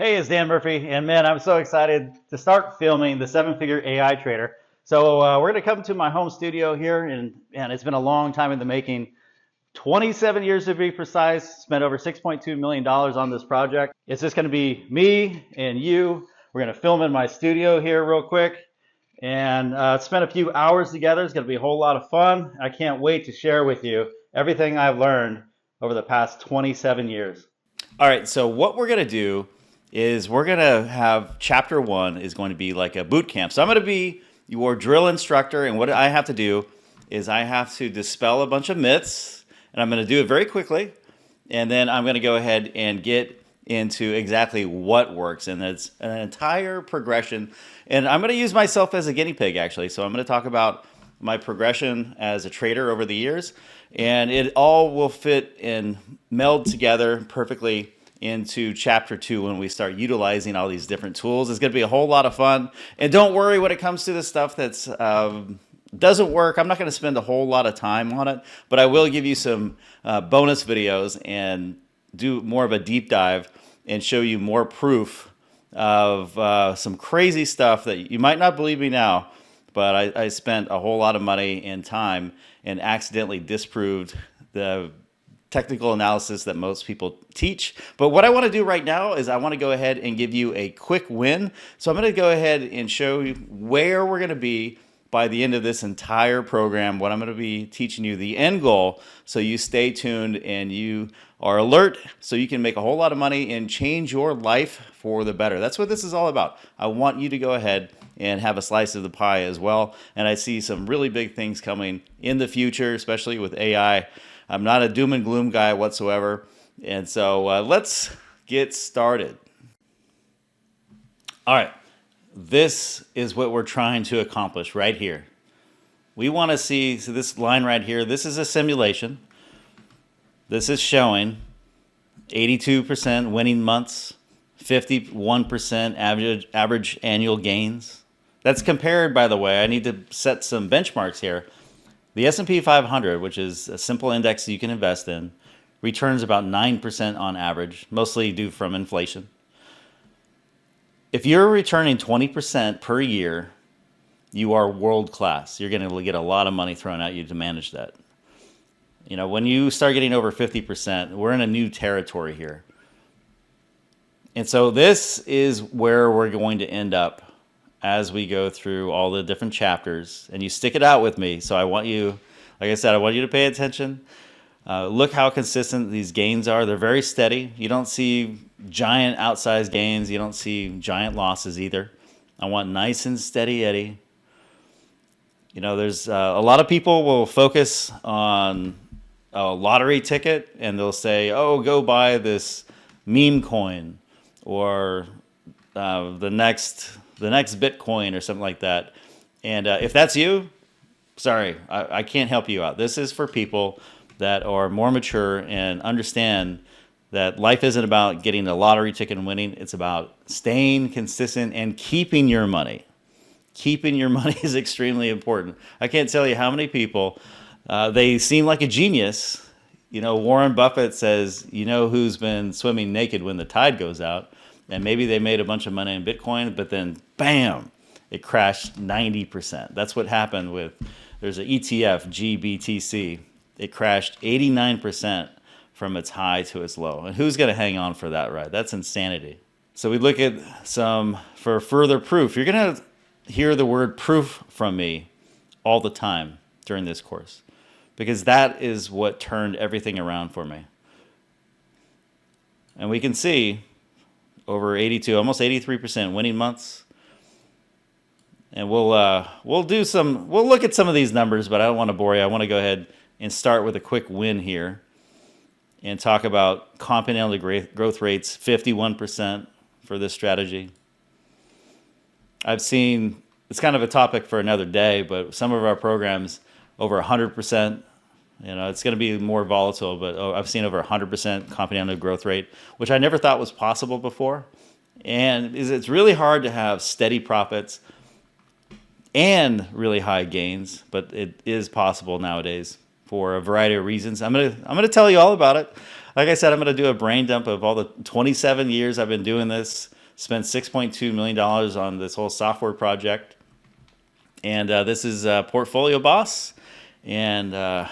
Hey, it's Dan Murphy, and man, I'm so excited to start filming the seven-figure AI trader. So we're going to come to my home studio here, and it's been a long time in the making. 27 years to be precise. Spent over $6.2 million on this project. It's just going to be me and you. We're going to film in my studio here real quick, and spend a few hours together. It's going to be a whole lot of fun. I can't wait to share with you everything I've learned over the past 27 years. All right, so what we're gonna do is we're gonna have chapter one is going to be like a boot camp. So I'm gonna be your drill instructor, and what I have to do is I have to dispel a bunch of myths, and I'm gonna do it very quickly, and then I'm gonna go ahead and get into exactly what works, and it's an entire progression. And I'm gonna use myself as a guinea pig, actually. So I'm gonna talk about my progression as a trader over the years, and it all will fit and meld together perfectly into chapter two when we start utilizing all these different tools. It's going to be a whole lot of fun. And don't worry when it comes to the stuff that's doesn't work. I'm not going to spend a whole lot of time on it, but I will give you some bonus videos and do more of a deep dive and show you more proof of some crazy stuff that you might not believe me now, but I spent a whole lot of money and time and accidentally disproved the technical analysis that most people teach. But what I want to do right now is I want to go ahead and give you a quick win. So I'm going to go ahead and show you where we're going to be by the end of this entire program, what I'm going to be teaching you, the end goal, so you stay tuned and you are alert so you can make a whole lot of money and change your life for the better. That's what this is all about. I want you to go ahead and have a slice of the pie as well. And I see some really big things coming in the future, especially with AI. I'm not a doom and gloom guy whatsoever. And so let's get started. All right. This is what we're trying to accomplish right here. We want to see, so this line right here, this is a simulation. This is showing 82% winning months, 51% average annual gains. That's compared, by the way, I need to set some benchmarks here. The S&P 500, which is a simple index you can invest in, returns about 9% on average, mostly due from inflation. If you're returning 20% per year, you are world class. You're going to get a lot of money thrown at you to manage that. You know, when you start getting over 50%, we're in a new territory here. And so this is where we're going to end up as we go through all the different chapters. And you stick it out with me. So I want you, like I said, I want you to pay attention. Look how consistent these gains are. They're very steady. You don't see giant outsized gains. You don't see giant losses either. I want nice and steady Eddie. You know, there's a lot of people will focus on a lottery ticket and they'll say, oh, go buy this meme coin or the next Bitcoin or something like that. And if that's you, sorry, I can't help you out. This is for people that are more mature and understand that life isn't about getting a lottery ticket and winning. It's about staying consistent and keeping your money. Keeping your money is extremely important. I can't tell you how many people, they seem like a genius. You know, Warren Buffett says, you know who's been swimming naked when the tide goes out? And maybe they made a bunch of money in Bitcoin, but then bam, it crashed 90%. That's what happened with, there's an ETF, GBTC. It crashed 89% from its high to its low. And who's going to hang on for that ride? That's insanity. So we look at some, for further proof. You're going to hear the word proof from me all the time during this course, because that is what turned everything around for me. And we can see over 82, almost 83% winning months. And we'll look at some of these numbers, but I don't want to bore you. I want to go ahead and start with a quick win here and talk about compound annual growth rates, 51% for this strategy. I've seen, it's kind of a topic for another day, but some of our programs over 100%. You know, it's going to be more volatile, but I've seen over 100% compound annual growth rate, which I never thought was possible before. And it's really hard to have steady profits and really high gains, but it is possible nowadays for a variety of reasons. I'm gonna tell you all about it. Like I said, I'm gonna do a brain dump of all the 27 years I've been doing this. Spent $6.2 million on this whole software project, and this is Portfolio Boss, and I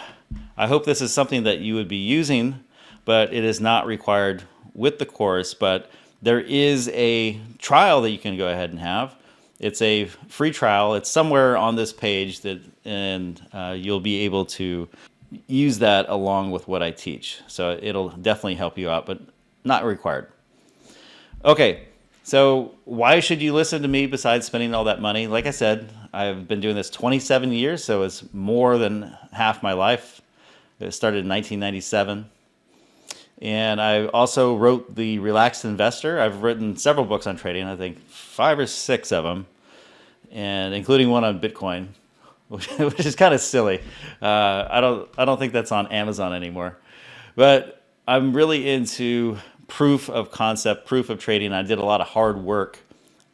hope this is something that you would be using, but it is not required with the course. But there is a trial that you can go ahead and have. It's a free trial. It's somewhere on this page and you'll be able to use that along with what I teach. So it'll definitely help you out, but not required. Okay, so why should you listen to me besides spending all that money? Like I said, I've been doing this 27 years, so it's more than half my life. It started in 1997. And I also wrote The Relaxed Investor. I've written several books on trading, I think 5 or 6 of them, and including one on Bitcoin, which is kind of silly. I don't think that's on Amazon anymore. But I'm really into proof of concept, proof of trading. I did a lot of hard work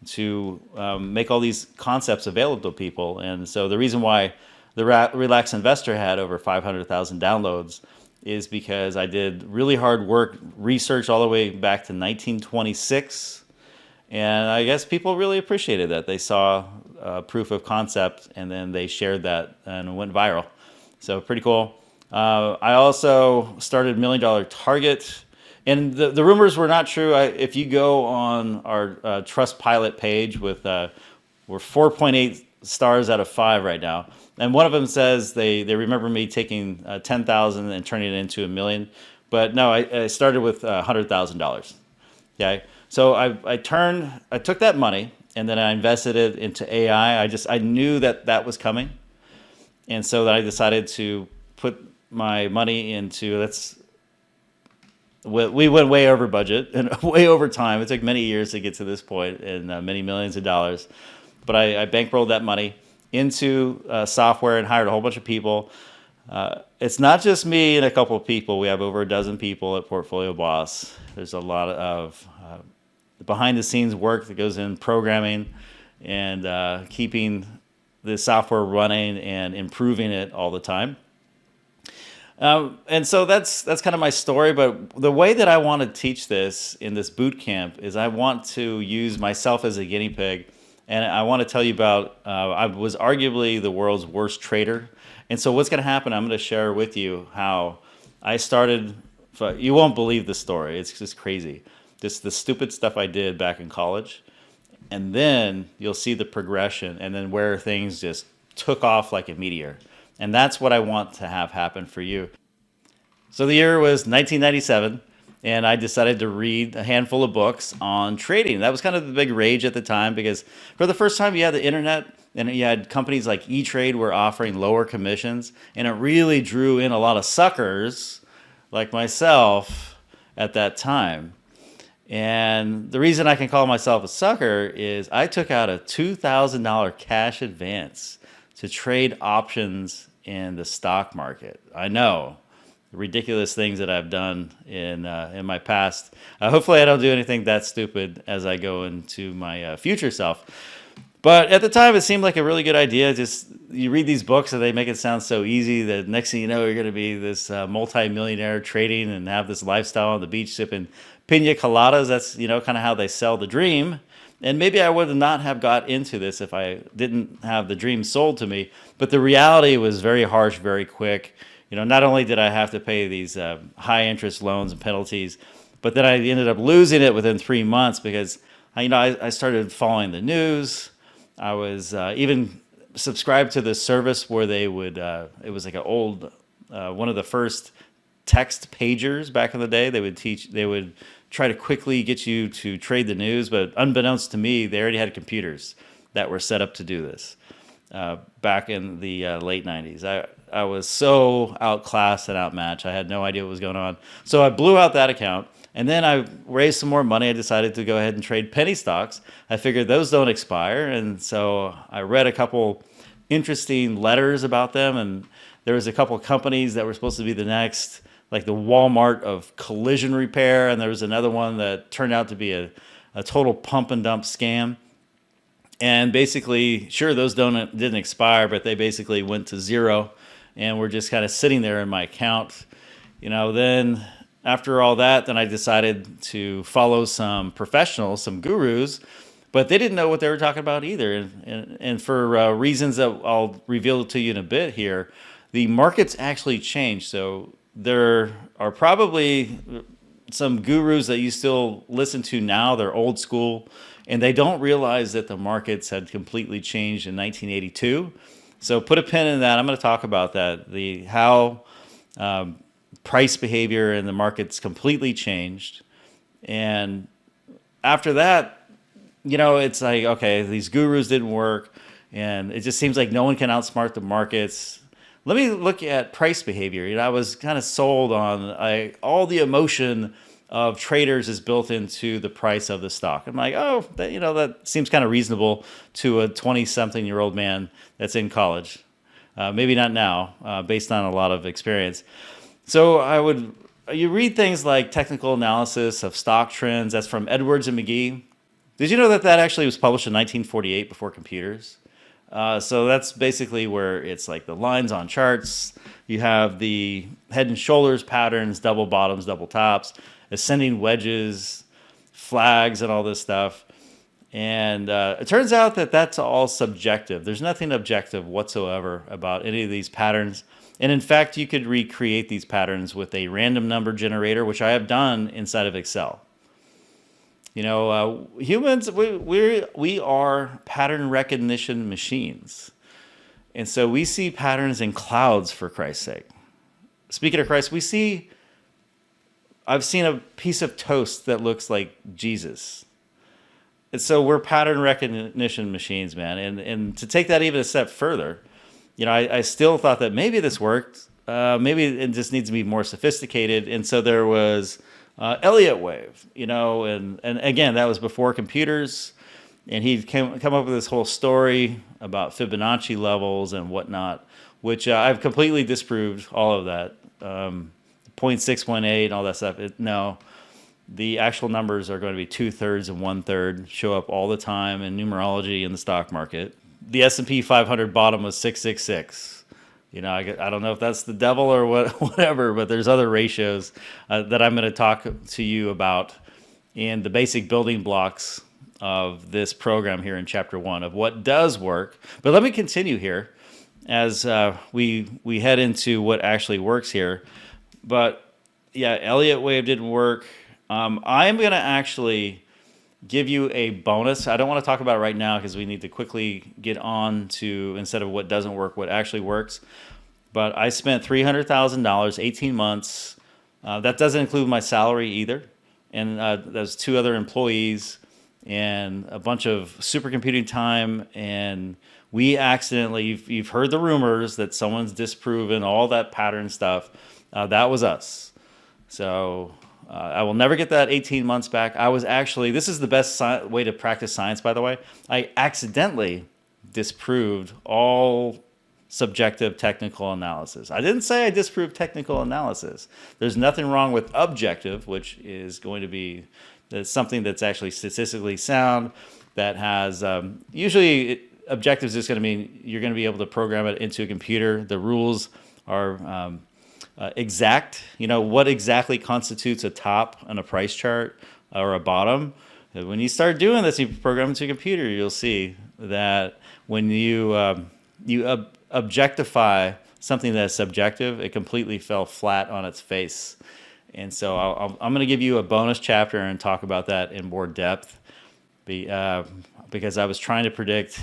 to make all these concepts available to people. And so the reason why The Relaxed Investor had over 500,000 downloads is because I did really hard work, research all the way back to 1926. And I guess people really appreciated that. They saw proof of concept, and then they shared that, and it went viral. So pretty cool. I also started $1 Million Target. And the rumors were not true. If you go on our Trustpilot page, we're 4.8 stars out of 5 right now. And one of them says they remember me taking 10,000 and turning it into $1 million. But no, I started with $100,000. Okay, so I took that money and then I invested it into AI. I knew that was coming, and so I decided to put my money into we went way over budget and way over time. It took many years to get to this point and many millions of dollars. But I bankrolled that money into software and hired a whole bunch of people. It's not just me and a couple of people. We have over a dozen people at Portfolio Boss. There's a lot of behind the scenes work that goes in programming and keeping the software running and improving it all the time. And so that's kind of my story. But the way that I want to teach this in this boot camp is I want to use myself as a guinea pig. And I want to tell you about, I was arguably the world's worst trader. And so what's going to happen, I'm going to share with you how I started. You won't believe the story. It's just crazy. Just the stupid stuff I did back in college. And then you'll see the progression and then where things just took off like a meteor. And that's what I want to have happen for you. So the year was 1997. And I decided to read a handful of books on trading. That was kind of the big rage at the time because for the first time you had the internet and you had companies like E-Trade were offering lower commissions, and it really drew in a lot of suckers like myself at that time. And the reason I can call myself a sucker is I took out a $2,000 cash advance to trade options in the stock market. I know. Ridiculous things that I've done in my past. Hopefully I don't do anything that stupid as I go into my future self. But at the time it seemed like a really good idea. Just you read these books and they make it sound so easy that next thing you know you're going to be this multi-millionaire trading and have this lifestyle on the beach sipping pina coladas. That's kind of how they sell the dream. And maybe I would not have got into this if I didn't have the dream sold to me. But the reality was very harsh, very quick. Not only did I have to pay these high interest loans and penalties, but then I ended up losing it within 3 months because, I started following the news. I was even subscribed to this service where they would, it was like an old, one of the first text pagers back in the day. They would try to quickly get you to trade the news, but unbeknownst to me, they already had computers that were set up to do this back in the late 90s. I was so outclassed and outmatched. I had no idea what was going on. So I blew out that account. And then I raised some more money. I decided to go ahead and trade penny stocks. I figured those don't expire. And so I read a couple interesting letters about them. And there was a couple companies that were supposed to be the next, like the Walmart of collision repair. And there was another one that turned out to be a total pump and dump scam. And basically, sure, those didn't expire, but they basically went to zero. and were just kind of sitting there in my account. Then after all that, then I decided to follow some professionals, some gurus, but they didn't know what they were talking about either. And for reasons that I'll reveal to you in a bit here, the markets actually changed. So there are probably some gurus that you still listen to now. They're old school, and they don't realize that the markets had completely changed in 1982. So put a pin in that. I'm going to talk about that, how price behavior in the markets completely changed. And after that, it's like, okay, these gurus didn't work, and it just seems like no one can outsmart the markets. Let me look at price behavior. I was kind of sold on all the emotion of traders is built into the price of the stock. I'm like, oh, that seems kind of reasonable to a 20-something-year-old man that's in college. Maybe not now, based on a lot of experience. So you read things like technical analysis of stock trends. That's from Edwards and McGee. Did you know that actually was published in 1948 before computers? So that's basically where it's like the lines on charts. You have the head and shoulders patterns, double bottoms, double tops, ascending wedges, flags, and all this stuff. And it turns out that that's all subjective. There's nothing objective whatsoever about any of these patterns. And in fact, you could recreate these patterns with a random number generator, which I have done inside of Excel. Humans, we are pattern recognition machines. And so we see patterns in clouds, for Christ's sake. Speaking of Christ, I've seen a piece of toast that looks like Jesus. And so we're pattern recognition machines, man. And to take that even a step further, I still thought that maybe this worked. Maybe it just needs to be more sophisticated. And so there was Elliott wave, and again, that was before computers. And he'd come up with this whole story about Fibonacci levels and whatnot, which I've completely disproved all of that. 0.6, 0.8, and all that stuff. No, the actual numbers are going to be 2/3 and 1/3, show up all the time in numerology in the stock market. The S&P 500 bottom was 666. I don't know if that's the devil or whatever, but there's other ratios that I'm going to talk to you about in the basic building blocks of this program here in Chapter 1 of what does work. But let me continue here as we head into what actually works here. But yeah, Elliott wave didn't work. I'm going to actually give you a bonus. I don't want to talk about it right now because we need to quickly get on to, instead of what doesn't work, what actually works. But I spent $300,000, 18 months. That doesn't include my salary either. And there's 2 other employees and a bunch of supercomputing time. And we accidentally, you've heard the rumors that someone's disproven all that pattern stuff. That was us. So I will never get that 18 months back. This is the best way to practice science, by the way. I accidentally disproved all subjective technical analysis. I didn't say I disproved technical analysis. There's nothing wrong with objective, which is going to be something that's actually statistically sound, that has, objective is just going to mean you're going to be able to program it into a computer. The rules are exact. What exactly constitutes a top on a price chart or a bottom. When you start doing this, you program it to a computer, you'll see that when you objectify something that's subjective, it completely fell flat on its face. And so I'm going to give you a bonus chapter and talk about that in more depth, because I was trying to predict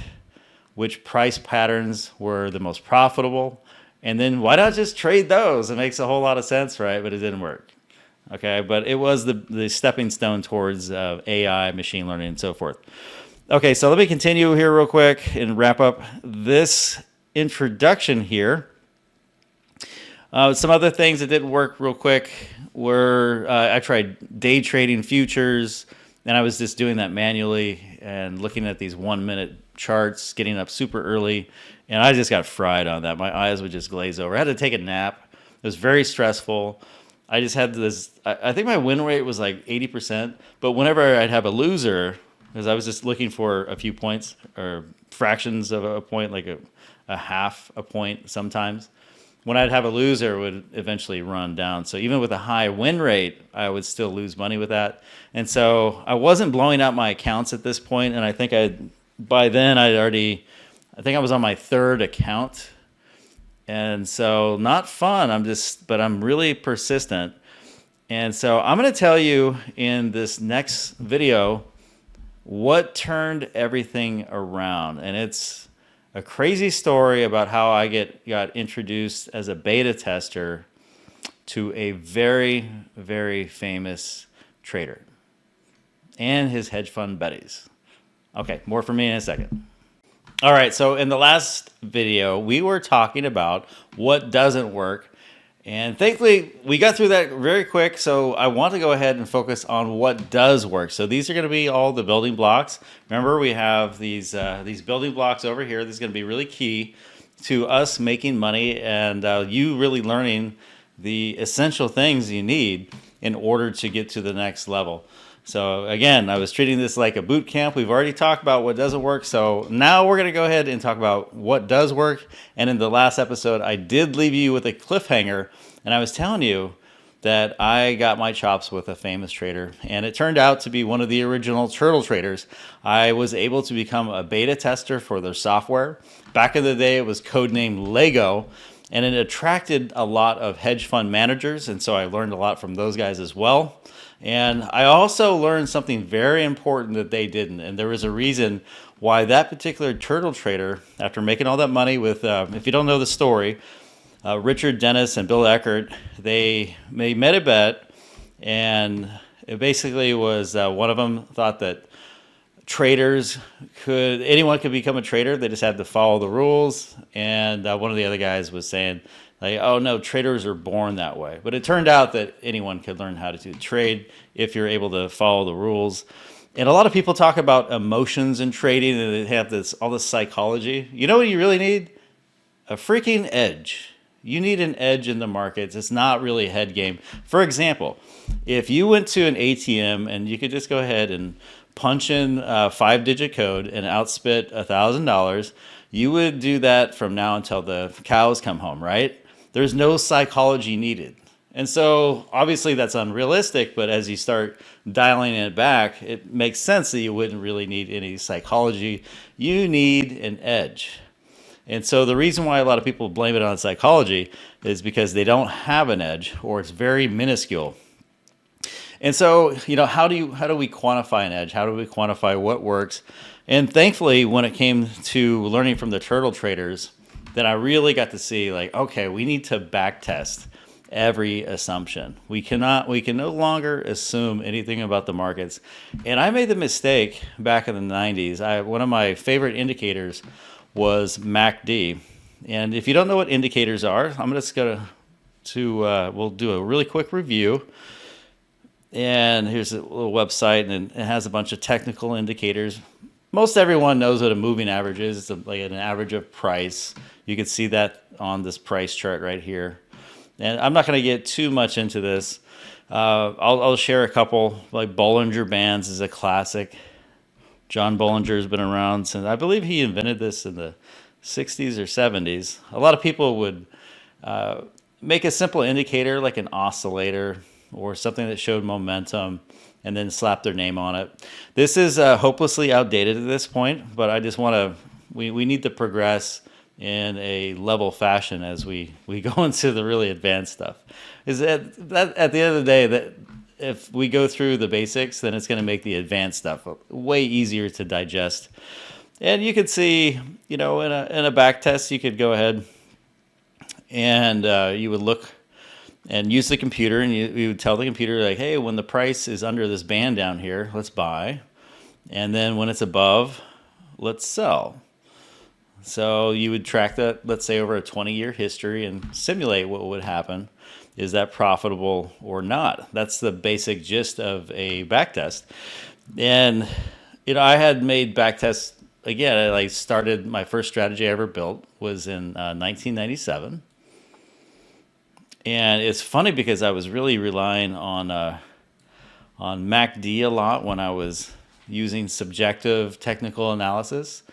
which price patterns were the most profitable. And then why not just trade those? It makes a whole lot of sense, right? But it didn't work. Okay, but it was the stepping stone towards AI, machine learning, and so forth. Okay, so let me continue here real quick and wrap up this introduction here. Some other things that didn't work real quick were I tried day trading futures, and I was just doing that manually and looking at these 1-minute charts, getting up super early, and I just got fried on that. My eyes would just glaze over. I had to take a nap. It was very stressful. I just had this, I think my win rate was like 80%, but whenever I'd have a loser, because I was just looking for a few points or fractions of a point, like a half a point sometimes, when I'd have a loser, it would eventually run down. So even with a high win rate, I would still lose money with that. And so I wasn't blowing out my accounts at this point, and I think by then I think I was on my third account. And so not fun. But I'm really persistent. And so I'm going to tell you in this next video what turned everything around. And it's a crazy story about how I got introduced as a beta tester to a very, very famous trader and his hedge fund buddies. Okay, more from me in a second. All right, so in the last video, we were talking about what doesn't work. And thankfully, we got through that very quick, so I want to go ahead and focus on what does work. So these are going to be all the building blocks. Remember, we have these building blocks over here. This is going to be really key to us making money and you really learning the essential things you need in order to get to the next level. So again, I was treating this like a boot camp. We've already talked about what doesn't work. So now we're going to go ahead and talk about what does work. And in the last episode, I did leave you with a cliffhanger. And I was telling you that I got my chops with a famous trader. And it turned out to be one of the original turtle traders. I was able to become a beta tester for their software. Back in the day, it was codenamed Lego. And it attracted a lot of hedge fund managers. And so I learned a lot from those guys as well. And I also learned something very important that they didn't. And there was a reason why that particular turtle trader, after making all that money with, if you don't know the story, Richard Dennis and Bill Eckert, they made a bet. And it basically was one of them thought that anyone could become a trader. They just had to follow the rules. And one of the other guys was saying, like, oh no, traders are born that way. But it turned out that anyone could learn how to trade if you're able to follow the rules. And a lot of people talk about emotions in trading, and they have all this psychology. You know what you really need? A freaking edge. You need an edge in the markets. It's not really a head game. For example, if you went to an ATM and you could just go ahead and punch in a 5-digit code and outspit $1,000, you would do that from now until the cows come home, right? There's no psychology needed. And so obviously that's unrealistic, but as you start dialing it back, it makes sense that you wouldn't really need any psychology. You need an edge. And so the reason why a lot of people blame it on psychology is because they don't have an edge, or it's very minuscule. And so, how do we quantify an edge? How do we quantify what works? And thankfully, when it came to learning from the turtle traders, then I really got to see, like, okay, we need to back test every assumption. We can no longer assume anything about the markets. And I made the mistake back in the 90s. One of my favorite indicators was MACD. And if you don't know what indicators are, I'm just going to we'll do a really quick review. And here's a little website, and it has a bunch of technical indicators. Most everyone knows what a moving average is. It's like an average of price. You can see that on this price chart right here. And I'm not going to get too much into this. I'll share a couple. Like Bollinger Bands is a classic. John Bollinger has been around since, I believe he invented this in the 60s or 70s. A lot of people would make a simple indicator like an oscillator or something that showed momentum and then slap their name on it. This is hopelessly outdated at this point, but I just want to, we need to progress in a level fashion as we go into the really advanced stuff. Is that at the end of the day, that if we go through the basics, then it's going to make the advanced stuff way easier to digest. And you could see, in a back test, you could go ahead and you would look and use the computer, and you would tell the computer, like, hey, when the price is under this band down here, let's buy. And then when it's above, let's sell. So you would track that, let's say, over a 20-year history and simulate what would happen. Is that profitable or not? That's the basic gist of a backtest. And, I had made backtests, again, I started, my first strategy I ever built was in 1997. And it's funny because I was really relying on MACD a lot when I was using subjective technical analysis,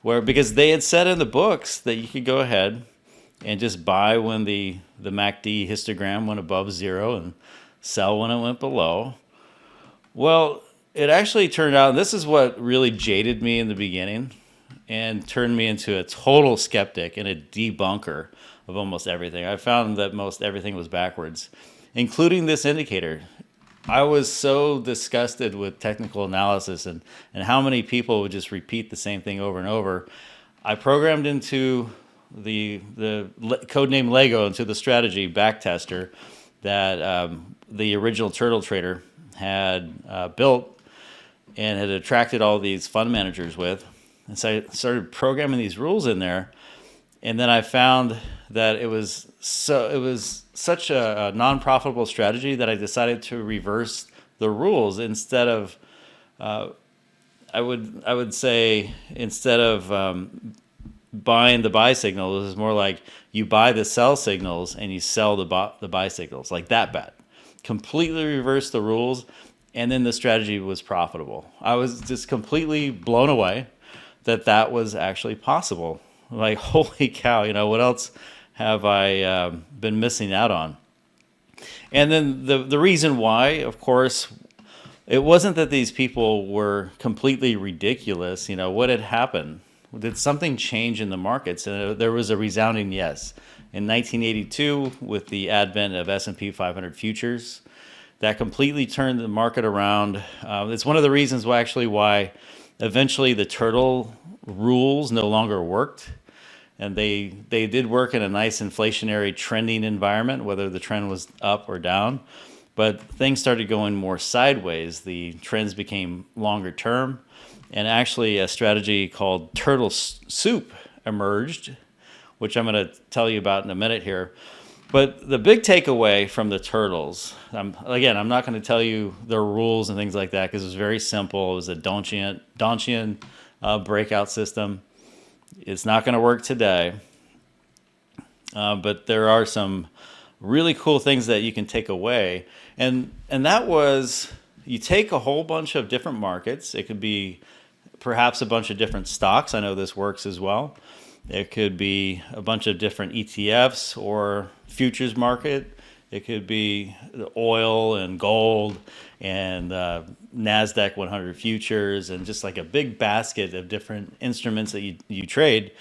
because they had said in the books that you could go ahead and just buy when the MACD histogram went above zero and sell when it went below. Well, it actually turned out, and this is what really jaded me in the beginning and turned me into a total skeptic and a debunker of almost everything. I found that most everything was backwards, including this indicator. I was so disgusted with technical analysis and how many people would just repeat the same thing over and over. I programmed into the codename Lego into the strategy backtester that the original Turtle Trader had built and had attracted all these fund managers with. And so I started programming these rules in there. And then I found that it was such a non-profitable strategy that I decided to reverse the rules. Instead of I would say instead of buying the buy signals, is more like you buy the sell signals and you sell the buy signals, like that bad. Completely reversed the rules, and then the strategy was profitable. I was just completely blown away that was actually possible. Like, holy cow, what else have I been missing out on? And then the reason why, of course, it wasn't that these people were completely ridiculous. What had happened? Did something change in the markets? And there was a resounding yes. In 1982, with the advent of S&P 500 futures, that completely turned the market around. It's one of the reasons why eventually the turtle rules no longer worked. And they did work in a nice inflationary trending environment, whether the trend was up or down. But things started going more sideways. The trends became longer term. And actually a strategy called turtle soup emerged, which I'm going to tell you about in a minute here. But the big takeaway from the turtles, again, I'm not going to tell you their rules and things like that because it was very simple. It was a Donchian breakout system. It's not going to work today, but there are some really cool things that you can take away. And that was, you take a whole bunch of different markets. It could be perhaps a bunch of different stocks. I know this works as well. It could be a bunch of different ETFs or futures market. It could be oil and gold and NASDAQ 100 futures and just like a big basket of different instruments that you trade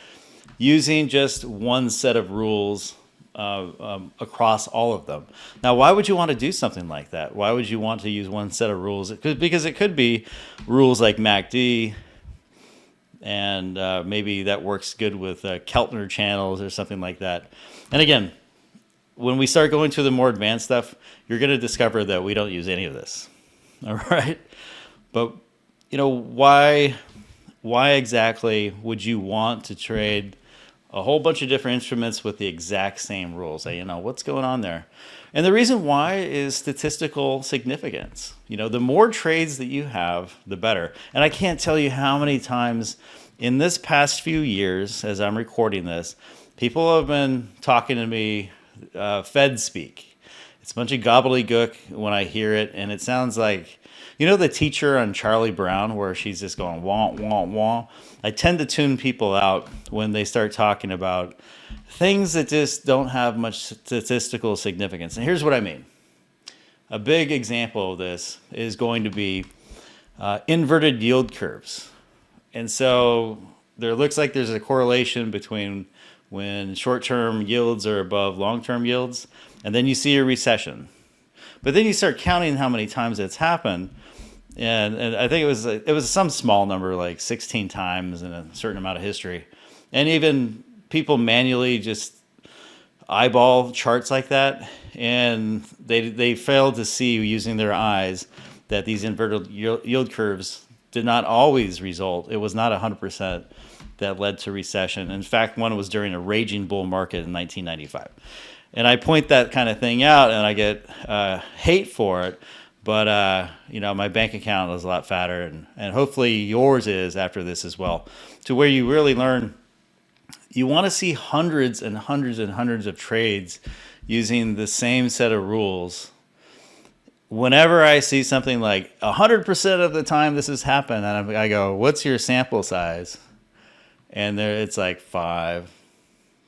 using just one set of rules across all of them. Now, why would you want to do something like that? Why would you want to use one set of rules? Because it could be rules like MACD, and maybe that works good with Keltner channels or something like that. And again, when we start going to the more advanced stuff, you're going to discover that we don't use any of this. All right? But, why exactly would you want to trade a whole bunch of different instruments with the exact same rules? What's going on there? And the reason why is statistical significance. The more trades that you have, the better. And I can't tell you how many times in this past few years, as I'm recording this, people have been talking to me Fed speak. It's a bunch of gobbledygook when I hear it, and it sounds like, the teacher on Charlie Brown where she's just going wah, wah, wah. I tend to tune people out when they start talking about things that just don't have much statistical significance. And here's what I mean. A big example of this is going to be inverted yield curves. And so there looks like there's a correlation between when short-term yields are above long-term yields, and then you see a recession. But then you start counting how many times it's happened, and I think it was some small number, like 16 times in a certain amount of history. And even people manually just eyeball charts like that, and they failed to see using their eyes that these inverted yield curves did not always result. It was not 100% that led to recession. In fact, one was during a raging bull market in 1995. And I point that kind of thing out, and I get hate for it. But my bank account is a lot fatter, and hopefully yours is after this as well, to where you really learn. You want to see hundreds and hundreds and hundreds of trades using the same set of rules. Whenever I see something like 100% of the time this has happened, and I go, what's your sample size? And it's like 5,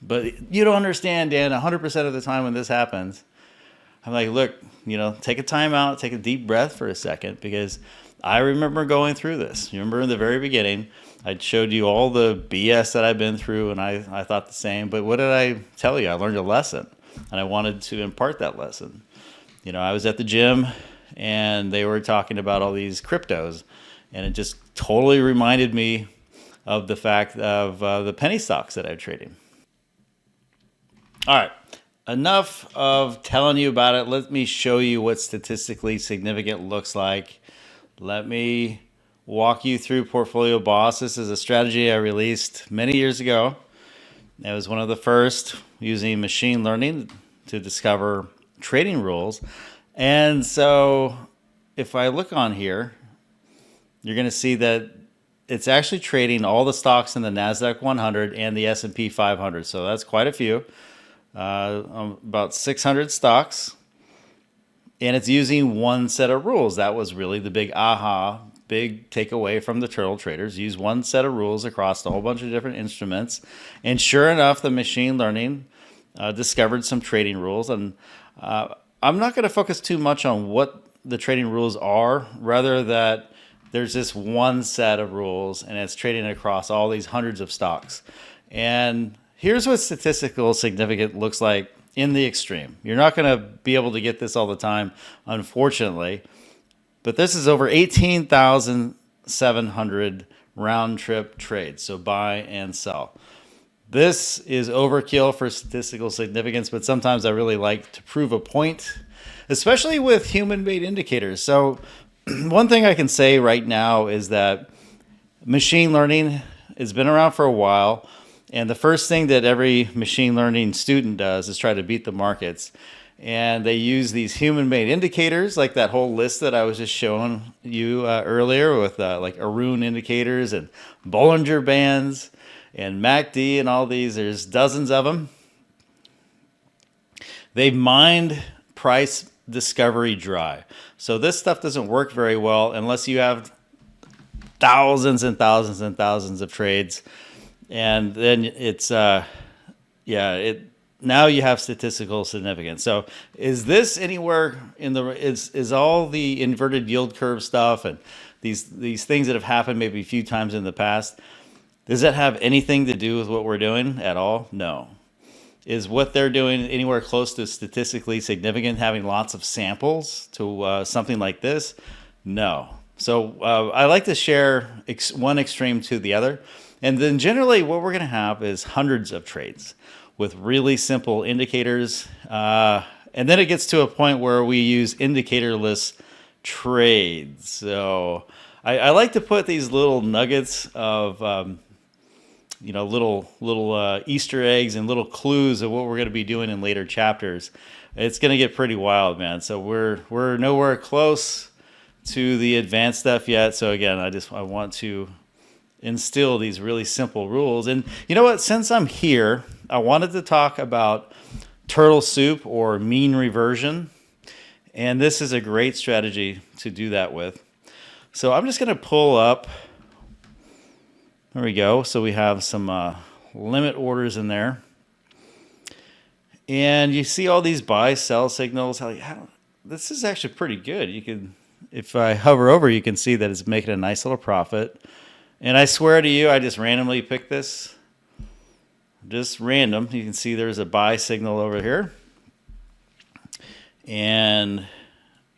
But you don't understand, Dan, 100% of the time when this happens, I'm like, look, take a time out, take a deep breath for a second, because I remember going through this. You remember in the very beginning, I showed you all the BS that I've been through, and I thought the same. But what did I tell you? I learned a lesson, and I wanted to impart that lesson. I was at the gym, and they were talking about all these cryptos, and it just totally reminded me of the fact of the penny stocks that I'm trading. All right, enough of telling you about it. Let me show you what statistically significant looks like. Let me walk you through Portfolio Boss. This is a strategy I released many years ago. It was one of the first using machine learning to discover trading rules. And so if I look on here, you're going to see that it's actually trading all the stocks in the NASDAQ 100 and the S&P 500. So that's quite a few. About 600 stocks, and it's using one set of rules. That was really the big takeaway from the turtle traders. Use one set of rules across a whole bunch of different instruments, and sure enough, the machine learning discovered some trading rules. And I'm not going to focus too much on what the trading rules are, rather that there's this one set of rules, and it's trading across all these hundreds of stocks. And here's what statistical significant looks like in the extreme. You're not going to be able to get this all the time, unfortunately, but this is over 18,700 round trip trades, so buy and sell. This is overkill for statistical significance, but sometimes I really like to prove a point, especially with human-made indicators. So one thing I can say right now is that machine learning has been around for a while. And the first thing that every machine learning student does is try to beat the markets. And they use these human-made indicators, like that whole list that I was just showing you earlier with like Arun indicators and Bollinger Bands and MACD and all these. There's dozens of them. They've mined price discovery dry. So this stuff doesn't work very well unless you have thousands and thousands and thousands of trades. And then it's, now you have statistical significance. So is this anywhere is all the inverted yield curve stuff and these things that have happened maybe a few times in the past, does that have anything to do with what we're doing at all? No. Is what they're doing anywhere close to statistically significant, having lots of samples to something like this? No. So I like to share one extreme to the other. And then generally what we're going to have is hundreds of trades with really simple indicators. And then it gets to a point where we use indicatorless trades. So I like to put these little nuggets of, little Easter eggs and little clues of what we're going to be doing in later chapters. It's going to get pretty wild, man. So we're nowhere close to the advanced stuff yet. So again, I want to instill these really simple rules. And you know what? Since I'm here, I wanted to talk about turtle soup or mean reversion. And this is a great strategy to do that with. So I'm just going to pull up. There we go. So we have some limit orders in there. And you see all these buy sell signals. This is actually pretty good. You can, if I hover over, you can see that it's making a nice little profit. And I swear to you, I just randomly picked this. Just random. You can see there's a buy signal over here. And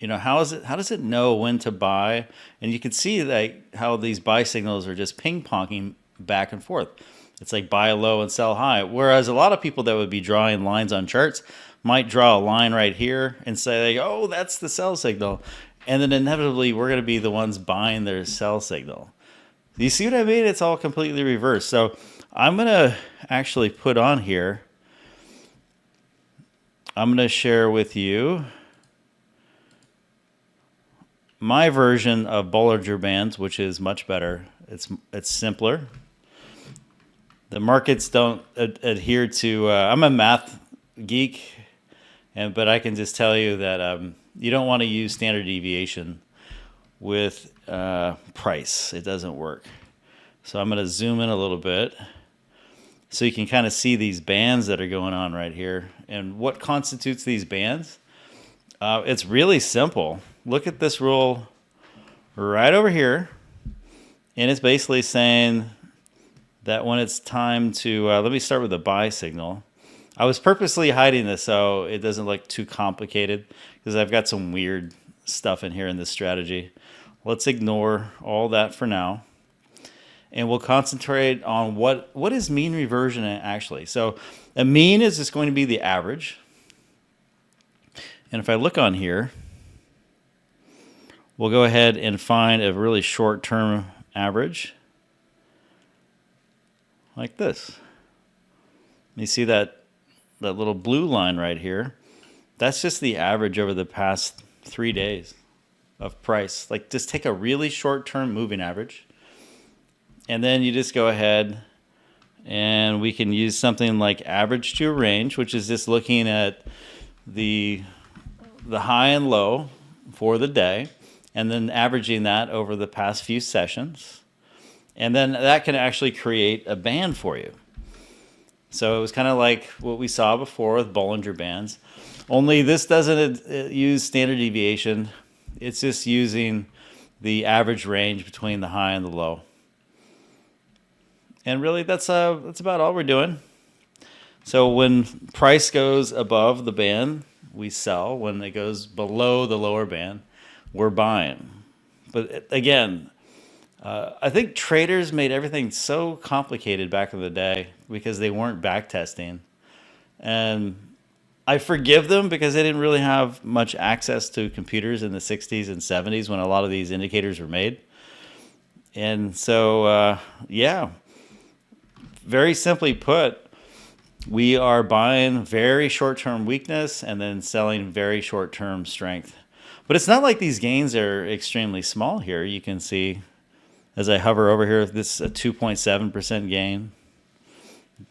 how does it know when to buy? And you can see like how these buy signals are just ping-ponging back and forth. It's like buy low and sell high. Whereas a lot of people that would be drawing lines on charts might draw a line right here and say, like, oh, that's the sell signal. And then inevitably we're going to be the ones buying their sell signal. You see what I mean? It's all completely reversed. So I'm going to actually put on here, I'm going to share with you my version of Bollinger Bands, which is much better. It's simpler. The markets don't adhere to, I'm a math geek, but I can just tell you that you don't want to use standard deviation with price. It doesn't work. So I'm going to zoom in a little bit. So you can kind of see these bands that are going on right here. And what constitutes these bands? It's really simple. Look at this rule right over here. And it's basically saying that when it's time to, let me start with the buy signal. I was purposely hiding this so it doesn't look too complicated because I've got some weird stuff in here in this strategy. Let's ignore all that for now. And we'll concentrate on what is mean reversion actually. So a mean is just going to be the average. And if I look on here, we'll go ahead and find a really short-term average like this. You see that little blue line right here? That's just the average over the past 3 days of price. Like, just take a really short-term moving average. And then you just go ahead and we can use something like average to a range, which is just looking at the high and low for the day and then averaging that over the past few sessions. And then that can actually create a band for you. So it was kind of like what we saw before with Bollinger Bands, only this doesn't use standard deviation. It's just using the average range between the high and the low. And really, that's about all we're doing. So when price goes above the band, we sell. When it goes below the lower band, we're buying. But again, I think traders made everything so complicated back in the day because they weren't back testing. And I forgive them because they didn't really have much access to computers in the 60s and 70s when a lot of these indicators were made. And so, yeah. Very simply put, we are buying very short-term weakness and then selling very short-term strength. But it's not like these gains are extremely small here. You can see as I hover over here, this is a 2.7% gain.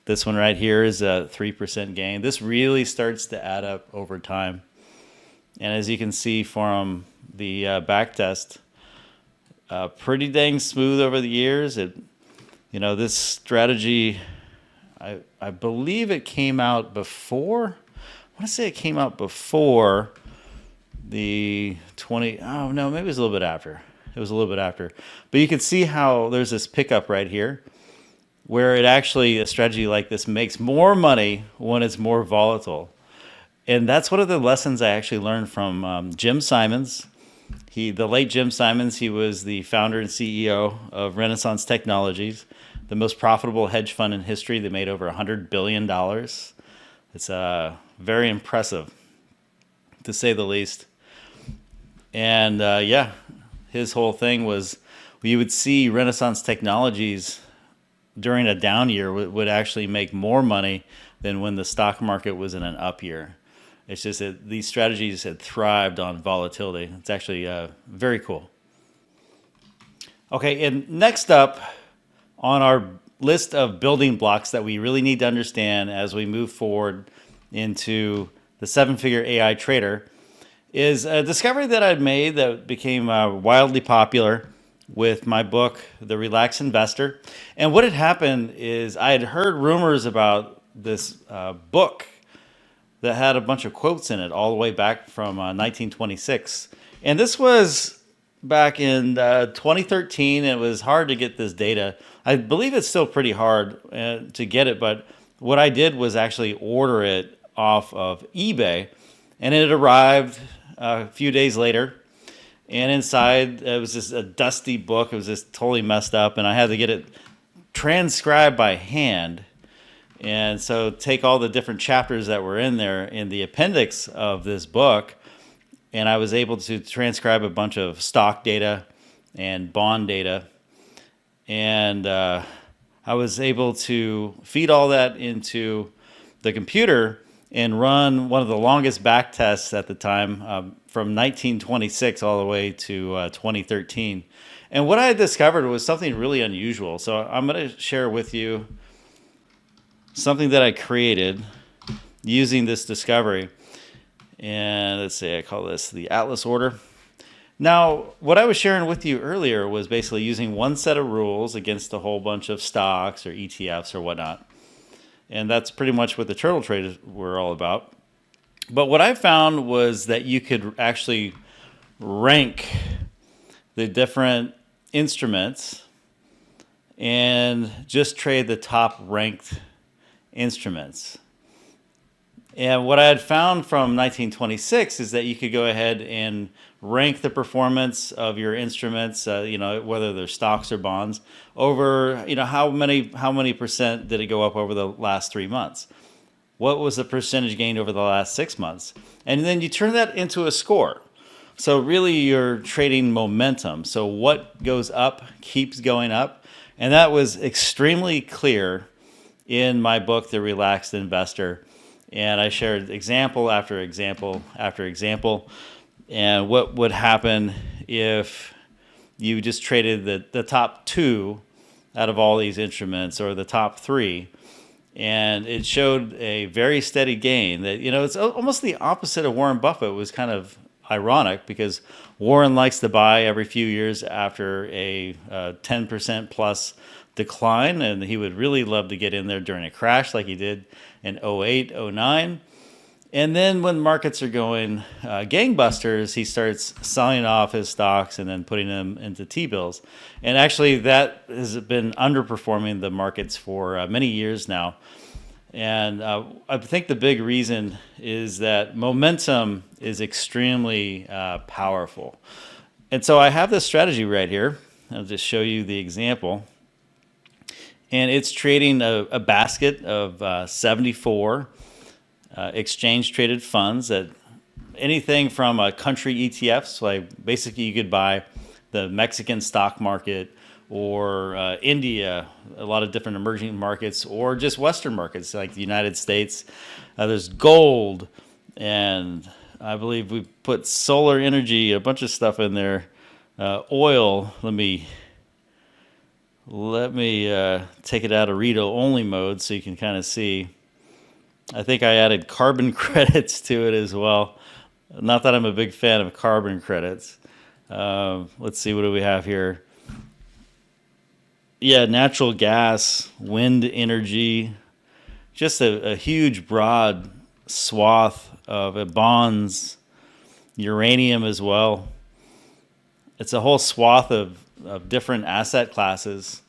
This one right here is a 3% gain. This really starts to add up over time. And as you can see from the back test, pretty dang smooth over the years. This strategy, I believe it came out before. I want to say it came out before the 20. Oh no, maybe it was a little bit after. It was a little bit after. But you can see how there's this pickup right here, where it actually a strategy like this makes more money when it's more volatile. And that's one of the lessons I actually learned from Jim Simons. The late Jim Simons, he was the founder and CEO of Renaissance Technologies, the most profitable hedge fund in history. They made over $100 billion. It's very impressive, to say the least. And yeah, his whole thing was you would see Renaissance Technologies during a down year would actually make more money than when the stock market was in an up year. It's just that these strategies had thrived on volatility. It's actually very cool. Okay, and next up on our list of building blocks that we really need to understand as we move forward into the seven-figure AI trader is a discovery that I'd made that became wildly popular with my book, The Relaxed Investor. And what had happened is I had heard rumors about this book that had a bunch of quotes in it all the way back from 1926. And this was back in 2013. It was hard to get this data. I believe it's still pretty hard to get it, but what I did was actually order it off of eBay, and it arrived a few days later. And inside, it was just a dusty book. It was just totally messed up, and I had to get it transcribed by hand. And so take all the different chapters that were in there in the appendix of this book, and I was able to transcribe a bunch of stock data and bond data. And I was able to feed all that into the computer and run one of the longest back tests at the time, from 1926 all the way to 2013. And what I discovered was something really unusual. So I'm going to share with you something that I created using this discovery. And let's say I call this the Atlas order. Now, what I was sharing with you earlier was basically using one set of rules against a whole bunch of stocks or ETFs or whatnot. And that's pretty much what the turtle trades were all about. But what I found was that you could actually rank the different instruments and just trade the top ranked instruments. And what I had found from 1926 is that you could go ahead and rank the performance of your instruments, whether they're stocks or bonds, over, how many percent did it go up over the last 3 months? What was the percentage gained over the last 6 months? And then you turn that into a score. So really you're trading momentum. So what goes up keeps going up. And that was extremely clear in my book, The Relaxed Investor. And I shared example after example after example. And what would happen if you just traded the top 2 out of all these instruments, or the top 3. And it showed a very steady gain that, it's almost the opposite of Warren Buffett. It was kind of ironic because Warren likes to buy every few years after a 10% plus decline. And he would really love to get in there during a crash like he did in 08, 09. And then when markets are going gangbusters, he starts selling off his stocks and then putting them into T-bills. And actually that has been underperforming the markets for many years now. And I think the big reason is that momentum is extremely powerful. And so I have this strategy right here. I'll just show you the example. And it's trading a basket of 74 exchange traded funds, that anything from country ETFs, like basically you could buy the Mexican stock market, or India, a lot of different emerging markets, or just Western markets like the United States. There's gold, and I believe we put solar energy, a bunch of stuff in there. Oil. Let me take it out of read-only mode so you can kind of see. I think I added carbon credits to it as well. Not that I'm a big fan of carbon credits. Let's see, what do we have here? Yeah, natural gas, wind energy, just a huge broad swath of bonds, uranium as well. It's a whole swath of different asset classes.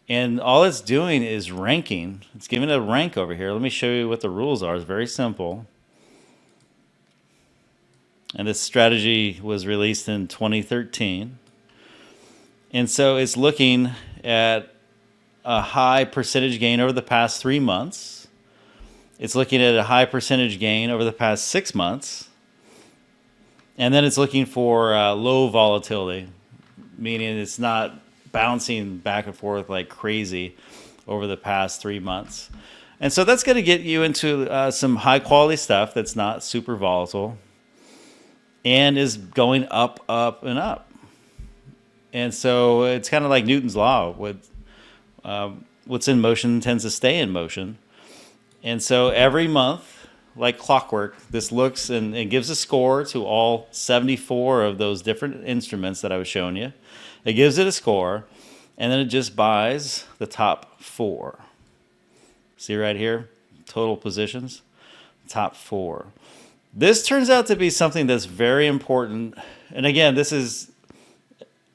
And all it's doing is ranking. It's giving it a rank over here. Let me show you what the rules are. It's very simple. And this strategy was released in 2013. And so it's looking at a high percentage gain over the past 3 months. It's looking at a high percentage gain over the past 6 months. And then it's looking for low volatility, meaning it's not bouncing back and forth like crazy over the past 3 months. And so that's going to get you into some high quality stuff that's not super volatile and is going up, up, and up. And so it's kind of like Newton's law. What's in motion tends to stay in motion. And so every month, like clockwork, this looks and gives a score to all 74 of those different instruments that I was showing you. It gives it a score, and then it just buys the top 4. See right here? Total positions, top 4. This turns out to be something that's very important. And again,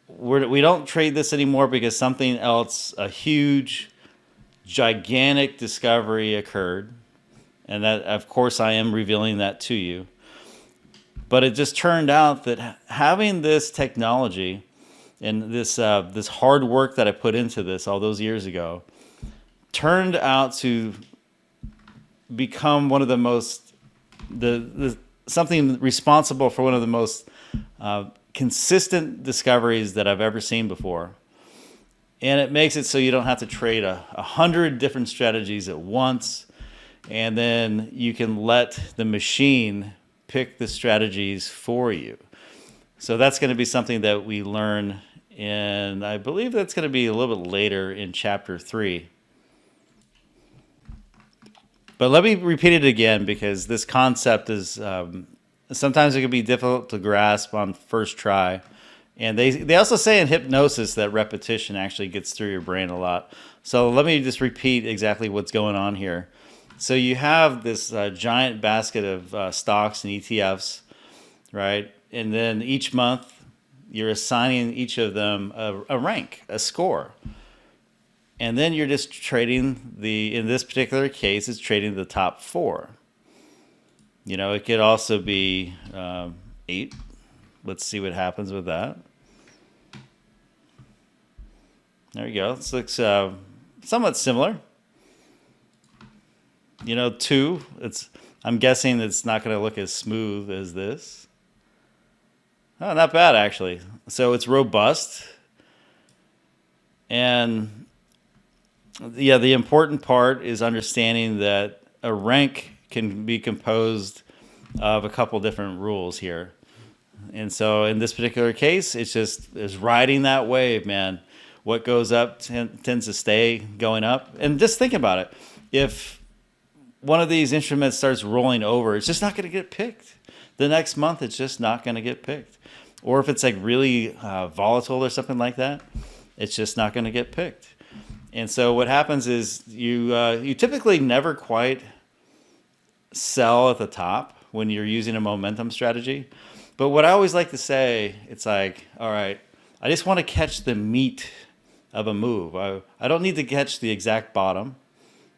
we don't trade this anymore because something else, a huge, gigantic discovery occurred. And that, of course, I am revealing that to you. But it just turned out that having this technology and this hard work that I put into this all those years ago turned out to become one of the most, something responsible for one of the most consistent discoveries that I've ever seen before. And it makes it so you don't have to trade 100 different strategies at once. And then you can let the machine pick the strategies for you. So that's going to be something that we learn, and I believe that's going to be a little bit later in chapter 3. But let me repeat it again, because this concept is sometimes it can be difficult to grasp on first try. And they also say in hypnosis that repetition actually gets through your brain a lot. So let me just repeat exactly what's going on here. So you have this giant basket of stocks and ETFs, right? And then each month you're assigning each of them a rank, a score. And then you're just trading in this particular case, it's trading the top 4. You know, it could also be 8. Let's see what happens with that. There you go. This looks somewhat similar. You know, 2, I'm guessing it's not going to look as smooth as this. Oh, not bad, actually. So it's robust. And yeah, the important part is understanding that a rank can be composed of a couple different rules here. And so in this particular case, it's just is riding that wave, man. What goes up tends to stay going up. And just think about it. If one of these instruments starts rolling over, it's just not going to get picked. The next month, it's just not going to get picked. Or if it's like really volatile or something like that, it's just not going to get picked. And so what happens is you typically never quite sell at the top when you're using a momentum strategy. But what I always like to say, it's like, all right, I just want to catch the meat of a move. I don't need to catch the exact bottom.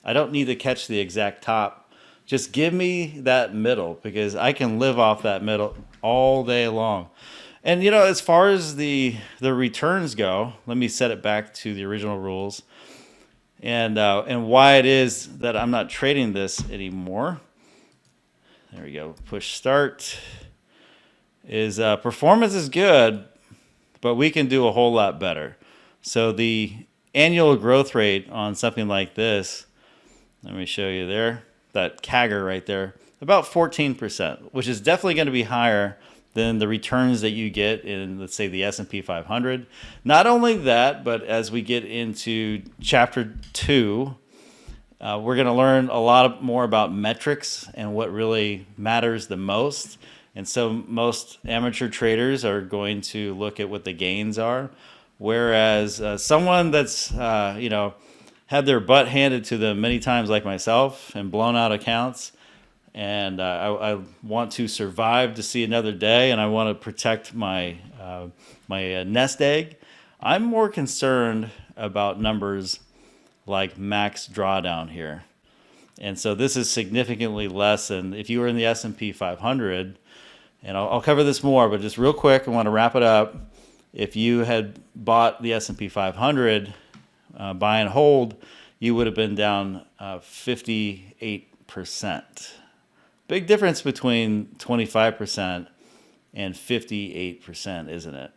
I don't need to catch the exact top. Just give me that middle, because I can live off that middle all day long. And you know, as far as the returns go, let me set it back to the original rules, and why it is that I'm not trading this anymore. There we go. Push start. Is performance is good, but we can do a whole lot better. So the annual growth rate on something like this, let me show you there, that CAGR right there, about 14%, which is definitely going to be higher than the returns that you get in, let's say, the S&P 500. Not only that, but as we get into chapter 2, we're going to learn a lot more about metrics and what really matters the most. And so most amateur traders are going to look at what the gains are, whereas someone that's had their butt handed to them many times, like myself, and blown out accounts, and I want to survive to see another day, and I want to protect my nest egg. I'm more concerned about numbers like max drawdown here, and so this is significantly less than if you were in the S&P 500. And I'll cover this more, but just real quick, I want to wrap it up. If you had bought the S&P 500 buy and hold, you would have been down 58%. Big difference between 25% and 58%, isn't it?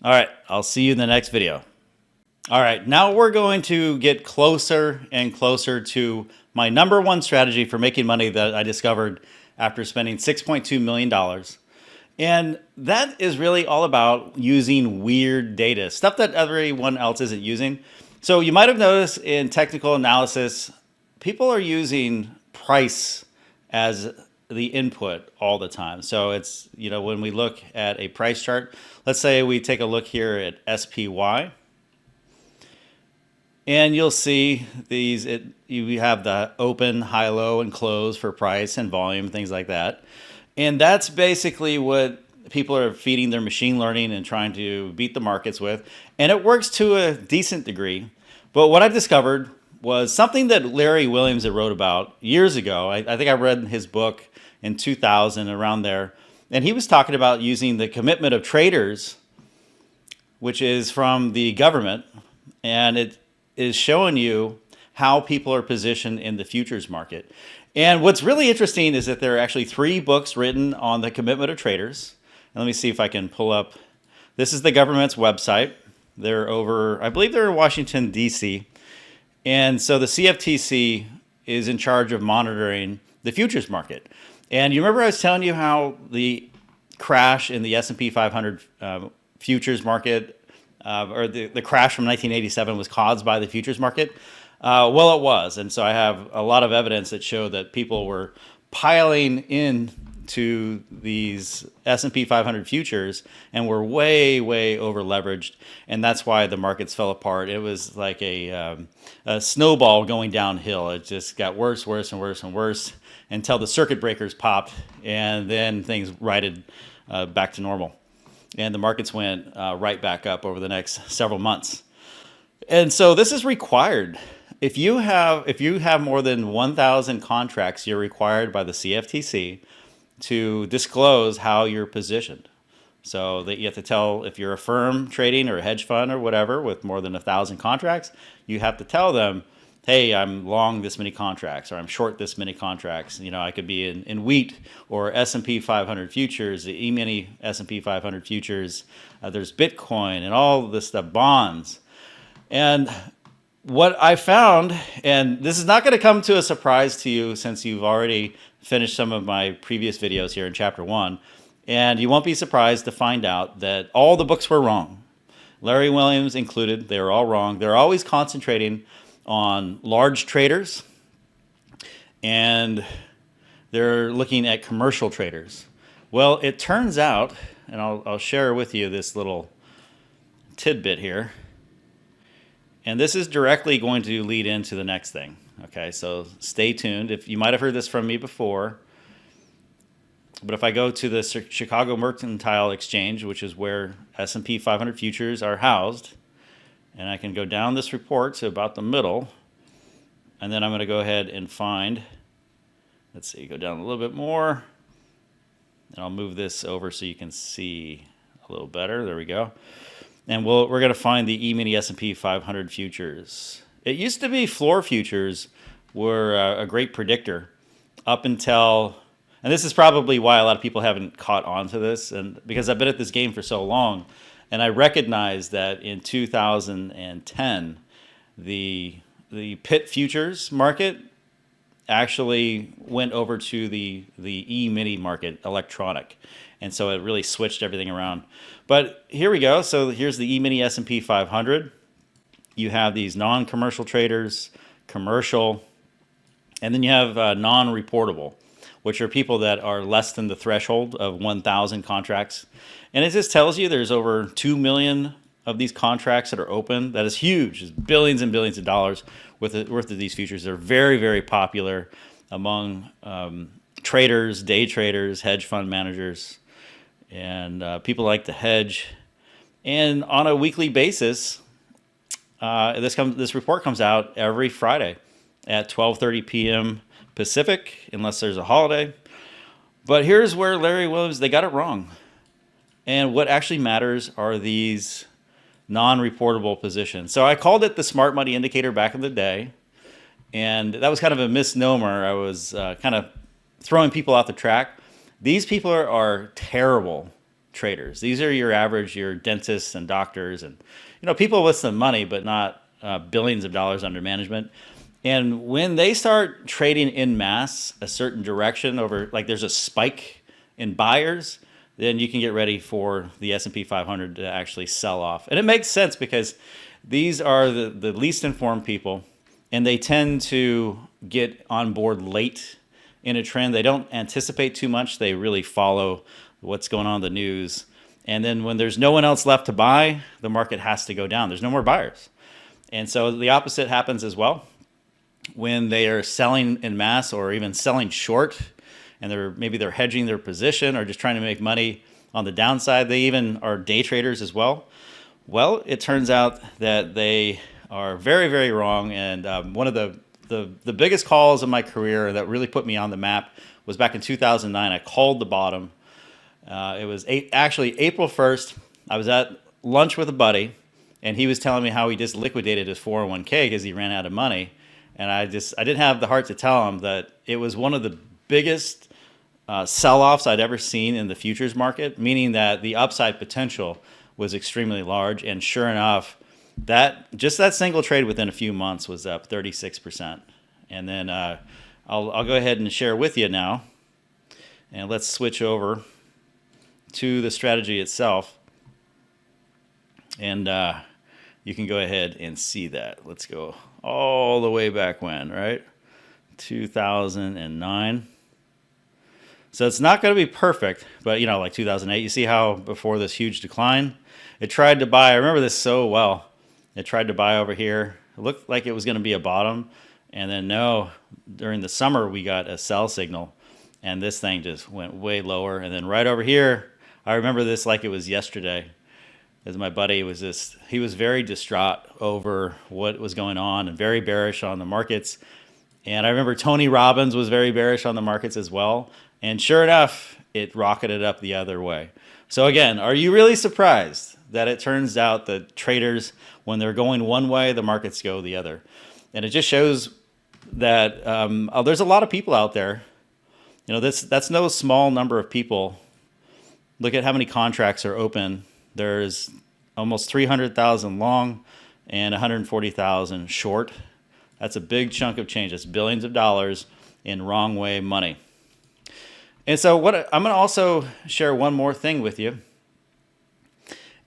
All right, I'll see you in the next video. All right, now we're going to get closer and closer to my #1 strategy for making money that I discovered after spending $6.2 million. And that is really all about using weird data, stuff that everyone else isn't using. So you might have noticed in technical analysis, people are using price as the input all the time. So it's, when we look at a price chart, let's say we take a look here at SPY. And you'll see these, you have the open, high, low, and close for price and volume, things like that. And that's basically what people are feeding their machine learning and trying to beat the markets with. And it works to a decent degree. But what I've discovered was something that Larry Williams had wrote about years ago. I think I read his book in 2000, around there. And he was talking about using the commitment of traders, which is from the government. And it is showing you how people are positioned in the futures market. And what's really interesting is that there are actually 3 books written on the commitment of traders. And let me see if I can pull up. This is the government's website. They're over, I believe they're in Washington, D.C. And so the CFTC is in charge of monitoring the futures market. And you remember I was telling you how the crash in the S&P 500 futures market, or the crash from 1987 was caused by the futures market? Well, it was. And so I have a lot of evidence that showed that people were piling in to these S&P 500 futures and were way, way over leveraged. And that's why the markets fell apart. It was like a snowball going downhill. It just got worse, worse, and worse, and worse until the circuit breakers popped, and then things righted back to normal. And the markets went right back up over the next several months. And so this is required. If you have more than 1,000 contracts, you're required by the CFTC to disclose how you're positioned. So that you have to tell, if you're a firm trading or a hedge fund or whatever with more than 1,000 contracts, you have to tell them, hey, I'm long this many contracts, or I'm short this many contracts. You know, I could be in wheat or S&P 500 futures, the E-mini S&P 500 futures. There's Bitcoin and all this stuff, bonds. And what I found, and this is not going to come to a surprise to you since you've already finished some of my previous videos here in chapter 1, and you won't be surprised to find out that all the books were wrong. Larry Williams included, they were all wrong. They're always concentrating on large traders, and they're looking at commercial traders. Well, it turns out, and I'll share with you this little tidbit here, and this is directly going to lead into the next thing. Okay, so stay tuned. If you might have heard this from me before, but if I go to the Chicago Mercantile Exchange, which is where S&P 500 futures are housed, and I can go down this report to about the middle, and then I'm going to go ahead and find, let's see, go down a little bit more, and I'll move this over so you can see a little better. There we go. And we're going to find the E-mini S&P 500 futures. It used to be floor futures were a great predictor up until, and this is probably why a lot of people haven't caught on to this, and because I've been at this game for so long, and I recognized that in 2010, the pit futures market actually went over to the E-mini market, electronic. And so it really switched everything around. But here we go. So here's the E-mini S&P 500. You have these non-commercial traders, commercial, and then you have non-reportable, which are people that are less than the threshold of 1,000 contracts. And it just tells you there's over 2 million of these contracts that are open. That is huge. It's billions and billions of dollars worth of these futures. They're very, very popular among traders, day traders, hedge fund managers, and people like to hedge. And on a weekly basis, this report comes out every Friday at 12:30 p.m. Pacific, unless there's a holiday. But here's where Larry Williams, they got it wrong. And what actually matters are these non-reportable positions. So I called it the smart money indicator back in the day, and that was kind of a misnomer. I was kind of throwing people off the track. These people are terrible traders. These are your average, your dentists and doctors, and people with some money, but not billions of dollars under management. And when they start trading in mass a certain direction over, like there's a spike in buyers, then you can get ready for the S&P 500 to actually sell off. And it makes sense because these are the least informed people, and they tend to get on board late in a trend. They don't anticipate too much. They really follow what's going on in the news. And then when there's no one else left to buy, the market has to go down. There's no more buyers. And so the opposite happens as well. When they are selling in mass or even selling short, and maybe they're hedging their position or just trying to make money on the downside, they even are day traders as well. Well, it turns out that they are very, very wrong. And one of the biggest calls of my career that really put me on the map was back in 2009. I called the bottom. It was actually April 1st. I was at lunch with a buddy, and he was telling me how he just liquidated his 401k because he ran out of money. And I didn't have the heart to tell him that it was one of the biggest sell-offs I'd ever seen in the futures market, meaning that the upside potential was extremely large. And sure enough, that single trade within a few months was up 36%. And then I'll go ahead and share with you now. And let's switch over to the strategy itself. And you can go ahead and see that. Let's go all the way back when, right? 2009. So it's not going to be perfect, but you know, like 2008, you see how before this huge decline, it tried to buy. I remember this so well. It tried to buy over here. It looked like it was going to be a bottom. And then no, during the summer, we got a sell signal. And this thing just went way lower. And then right over here, I remember this like it was yesterday. As my buddy was just, he was very distraught over what was going on and very bearish on the markets. And I remember Tony Robbins was very bearish on the markets as well. And sure enough, it rocketed up the other way. So again, are you really surprised that it turns out that traders, when they're going one way, the markets go the other? And it just shows that there's a lot of people out there. You know, that's no small number of people. Look at how many contracts are open. There's almost 300,000 long and 140,000 short. That's a big chunk of change. It's billions of dollars in wrong way money. And so I'm going to also share one more thing with you.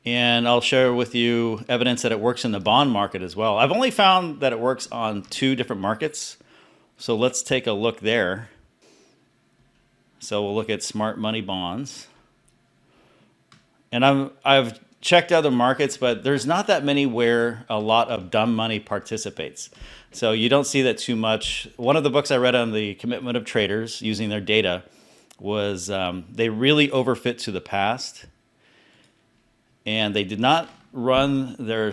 And I'll share with you evidence that it works in the bond market as well. I've only found that it works on 2 different markets. So let's take a look there. So we'll look at smart money bonds. And I've checked other markets, but there's not that many where a lot of dumb money participates. So you don't see that too much. One of the books I read on the commitment of traders using their data was they really overfit to the past, and they did not run their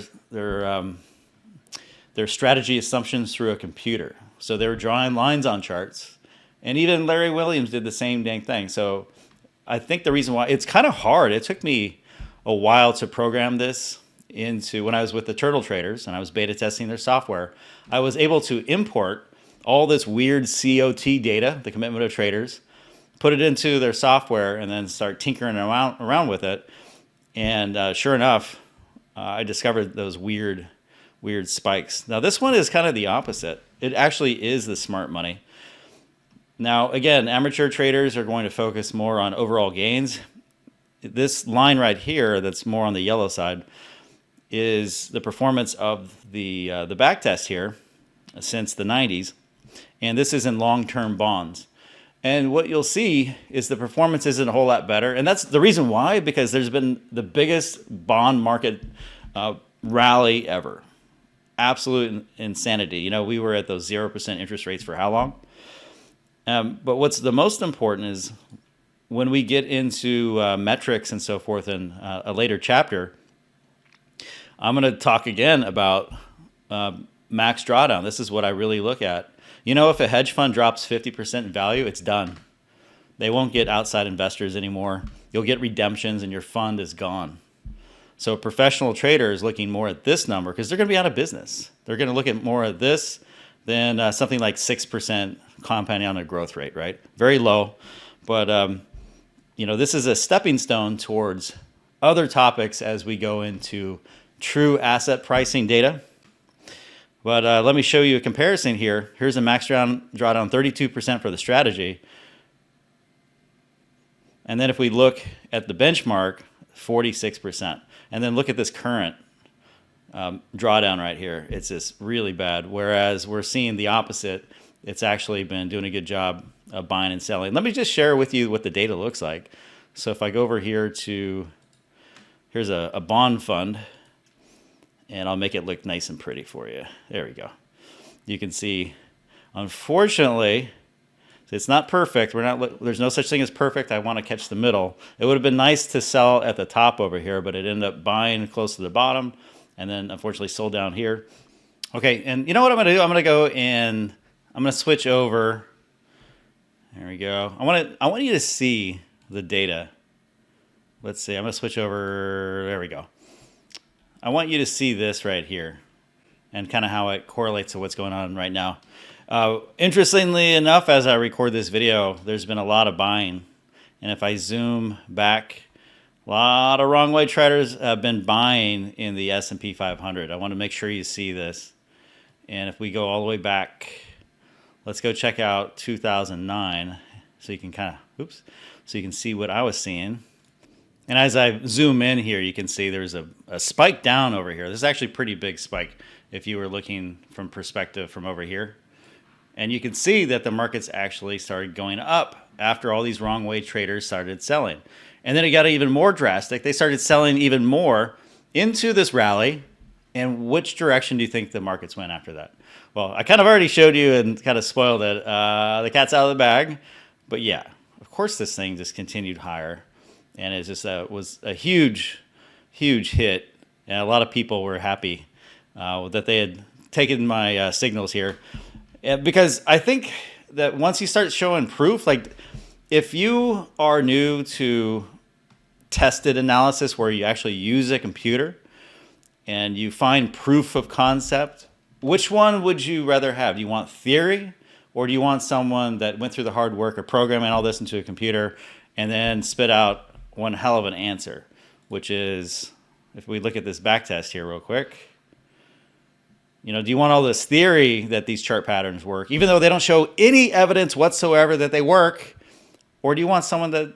strategy assumptions through a computer. So they were drawing lines on charts, and even Larry Williams did the same dang thing. So I think the reason why it's kind of hard, it took me a while to program this into when I was with the Turtle Traders and I was beta testing their software. I was able to import all this weird COT data, the commitment of traders, put it into their software, and then start tinkering around with it. And sure enough, I discovered those weird spikes. Now this one is kind of the opposite. It actually is the smart money. Now again, amateur traders are going to focus more on overall gains. This line right here, that's more on the yellow side, is the performance of the back test here since the 90s, and this is in long-term bonds. And what you'll see is the performance isn't a whole lot better. And that's the reason why, because there's been the biggest bond market rally ever. Absolute insanity. You know, we were at those 0% interest rates for how long? But what's the most important is when we get into metrics and so forth in a later chapter, I'm going to talk again about max drawdown. This is what I really look at. You know, if a hedge fund drops 50% in value, it's done. They won't get outside investors anymore. You'll get redemptions and your fund is gone. So a professional trader is looking more at this number because they're going to be out of business. They're going to look at more at this than something like 6% compounding on a growth rate, right? Very low. But, you know, this is a stepping stone towards other topics as we go into true asset pricing data. But let me show you a comparison here. Here's a max drawdown 32% for the strategy. And then if we look at the benchmark, 46%. And then look at this current drawdown right here. It's just really bad. Whereas we're seeing the opposite. It's actually been doing a good job of buying and selling. Let me just share with you what the data looks like. So if I go over here to, here's a bond fund. And I'll make it look nice and pretty for you. There we go. You can see, unfortunately, it's not perfect. There's no such thing as perfect. I want to catch the middle. It would have been nice to sell at the top over here, but it ended up buying close to the bottom, and then unfortunately sold down here. Okay, and you know what I'm going to do? I'm going to go and I'm going to switch over. There we go. I want you to see the data. Let's see. I'm going to switch over. There we go. I want you to see this right here and kind of how it correlates to what's going on right now. Interestingly enough, as I record this video, there's been a lot of buying. And if I zoom back, a lot of wrong way traders have been buying in the S&P 500. I want to make sure you see this. And if we go all the way back, let's go check out 2009 so you can so you can see what I was seeing. And as I zoom in here, you can see there's a spike down over here. This is actually a pretty big spike if you were looking from perspective from over here. And you can see that the markets actually started going up after all these wrong way traders started selling. And then it got even more drastic. They started selling even more into this rally. And which direction do you think the markets went after that? Well, I kind of already showed you and kind of spoiled it. The cat's out of the bag. But yeah, of course this thing just continued higher. And it just was a huge, huge hit. And a lot of people were happy that they had taken my signals here. Because I think that once you start showing proof, like if you are new to tested analysis where you actually use a computer and you find proof of concept, which one would you rather have? Do you want theory, or do you want someone that went through the hard work of programming all this into a computer and then spit out one hell of an answer, which is, if we look at this back test here real quick, you know, do you want all this theory that these chart patterns work, even though they don't show any evidence whatsoever that they work? Or do you want someone that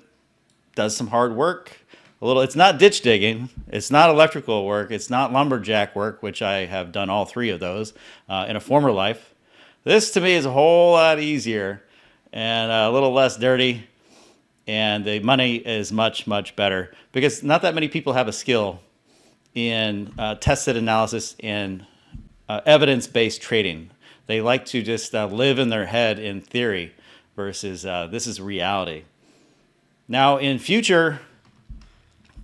does some hard work? It's not ditch digging. It's not electrical work. It's not lumberjack work, which I have done all three of those in a former life. This to me is a whole lot easier and a little less dirty. And the money is much, much better because not that many people have a skill in tested analysis and evidence-based trading. They like to just live in their head in theory versus this is reality. Now, in future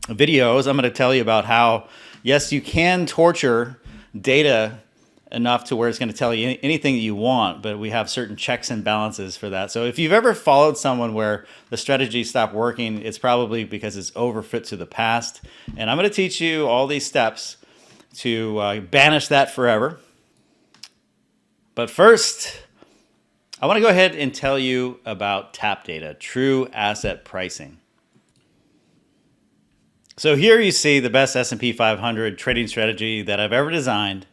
videos, I'm going to tell you about how, yes, you can torture data enough to where it's going to tell you anything that you want, but we have certain checks and balances for that. So if you've ever followed someone where the strategy stopped working, it's probably because it's overfit to the past. And I'm going to teach you all these steps to banish that forever. But first, I want to go ahead and tell you about TAP data, true asset pricing. So here you see the best S&P 500 trading strategy that I've ever designed.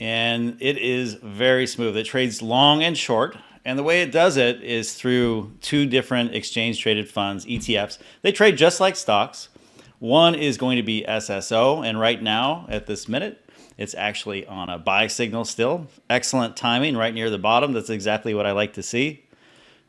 And it is very smooth. It trades long and short. And the way it does it is through two different exchange traded funds, ETFs. They trade just like stocks. One is going to be SSO. And right now, at this minute, it's actually on a buy signal still. Excellent timing right near the bottom. That's exactly what I like to see.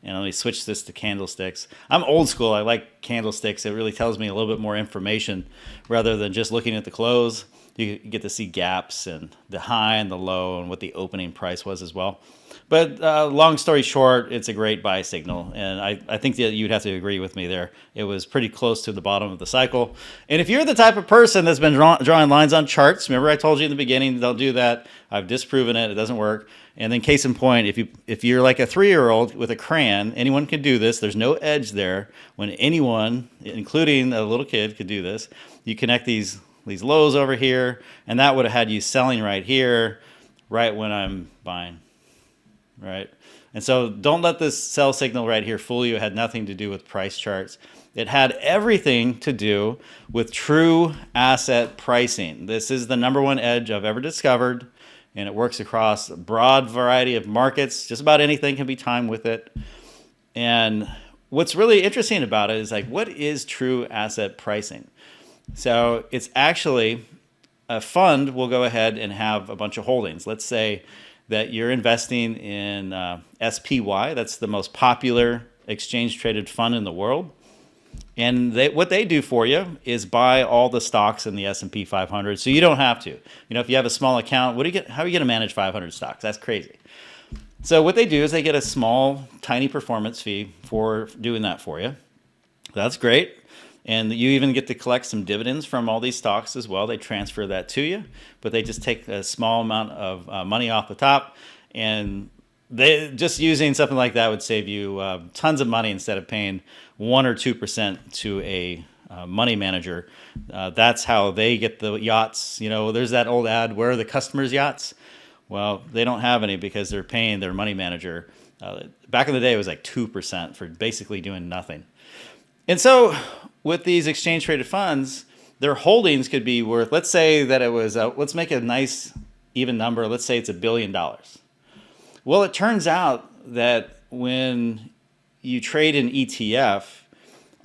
And let me switch this to candlesticks. I'm old school. I like candlesticks. It really tells me a little bit more information rather than just looking at the close. You get to see gaps and the high and the low and what the opening price was as well. But long story short, it's a great buy signal. And I think that you'd have to agree with me there. It was pretty close to the bottom of the cycle. And if you're the type of person that's been drawing lines on charts, remember I told you in the beginning, don't do that. I've disproven it. It doesn't work. And then case in point, if you're like a 3-year-old with a crayon, anyone can do this. There's no edge there. When anyone, including a little kid, could do this, you connect these lows over here, and that would have had you selling right here, right when I'm buying, right? And so don't let this sell signal right here fool you. It had nothing to do with price charts. It had everything to do with true asset pricing. This is the #1 edge I've ever discovered, and it works across a broad variety of markets. Just about anything can be timed with it. And what's really interesting about it is, like, what is true asset pricing? So it's actually a fund will go ahead and have a bunch of holdings. Let's say that you're investing in SPY. That's the most popular exchange traded fund in the world. And what they do for you is buy all the stocks in the S&P 500. So you don't have to. You know, if you have a small account, how are you going to manage 500 stocks? That's crazy. So what they do is they get a small, tiny performance fee for doing that for you. That's great. And you even get to collect some dividends from all these stocks as well. They transfer that to you, but they just take a small amount of money off the top. And they just using something like that would save you tons of money instead of paying 1 or 2% to a money manager. That's how they get the yachts. You know, there's that old ad, where are the customers' yachts? Well, they don't have any because they're paying their money manager. Back in the day, it was like 2% for basically doing nothing. And so with these exchange traded funds, their holdings could be worth, let's say that it was, let's make a nice even number. Let's say it's $1 billion. Well, it turns out that when you trade an ETF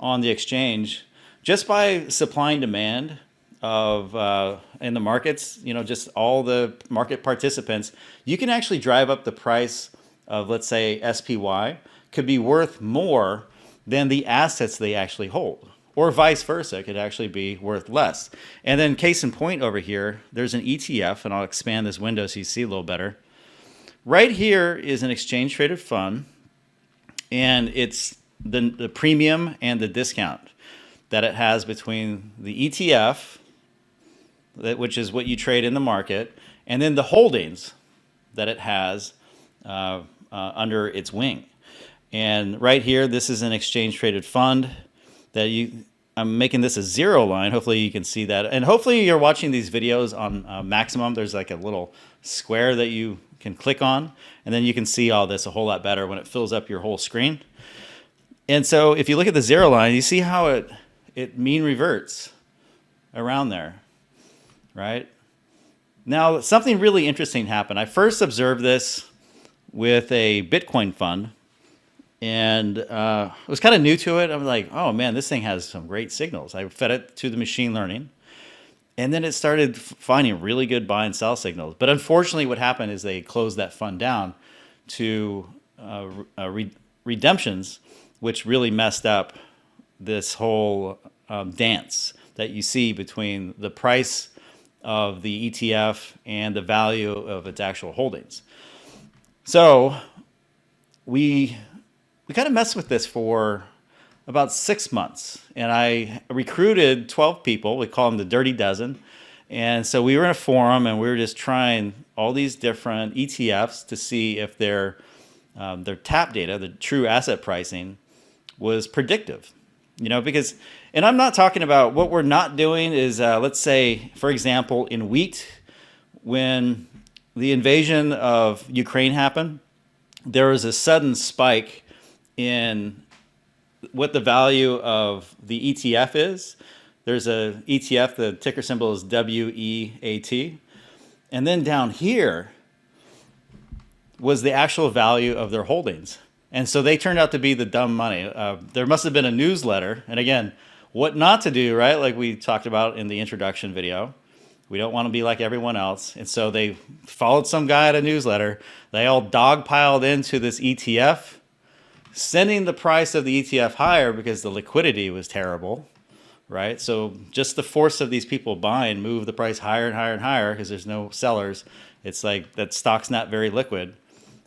on the exchange, just by supply and demand of in the markets, you know, just all the market participants, you can actually drive up the price of, let's say, SPY could be worth more than the assets they actually hold. Or vice versa, it could actually be worth less. And then case in point over here, there's an ETF, and I'll expand this window so you see a little better. Right here is an exchange traded fund, and it's the premium and the discount that it has between the ETF, which is what you trade in the market, and then the holdings that it has under its wing. And right here, this is an exchange traded fund that I'm making this a zero line. Hopefully you can see that. And hopefully you're watching these videos on maximum. There's like a little square that you can click on, and then you can see all this a whole lot better when it fills up your whole screen. And so if you look at the zero line, you see how it mean reverts around there, right? Now, something really interesting happened. I first observed this with a Bitcoin fund, and I was kind of new to it. I was like, oh man, this thing has some great signals. I fed it to the machine learning, and then it started finding really good buy and sell signals. But unfortunately, what happened is they closed that fund down to redemptions, which really messed up this whole dance that you see between the price of the ETF and the value of its actual holdings. So we kind of messed with this for about 6 months, and I recruited 12 people. We call them the Dirty Dozen. And so we were in a forum, and we were just trying all these different ETFs to see if their TAP data, the true asset pricing, was predictive. Because, and I'm not talking about what we're not doing is, let's say, for example, in wheat, when the invasion of Ukraine happened, there was a sudden spike in what the value of the ETF is. There's a ETF, the ticker symbol is WEAT. And then down here was the actual value of their holdings. And so they turned out to be the dumb money. There must have been a newsletter. And again, what not to do, right? Like we talked about in the introduction video. We don't want to be like everyone else. And so they followed some guy at a newsletter. They all dogpiled into this ETF, sending the price of the ETF higher because the liquidity was terrible, right? So just the force of these people buying moved the price higher and higher and higher because there's no sellers. It's like that stock's not very liquid.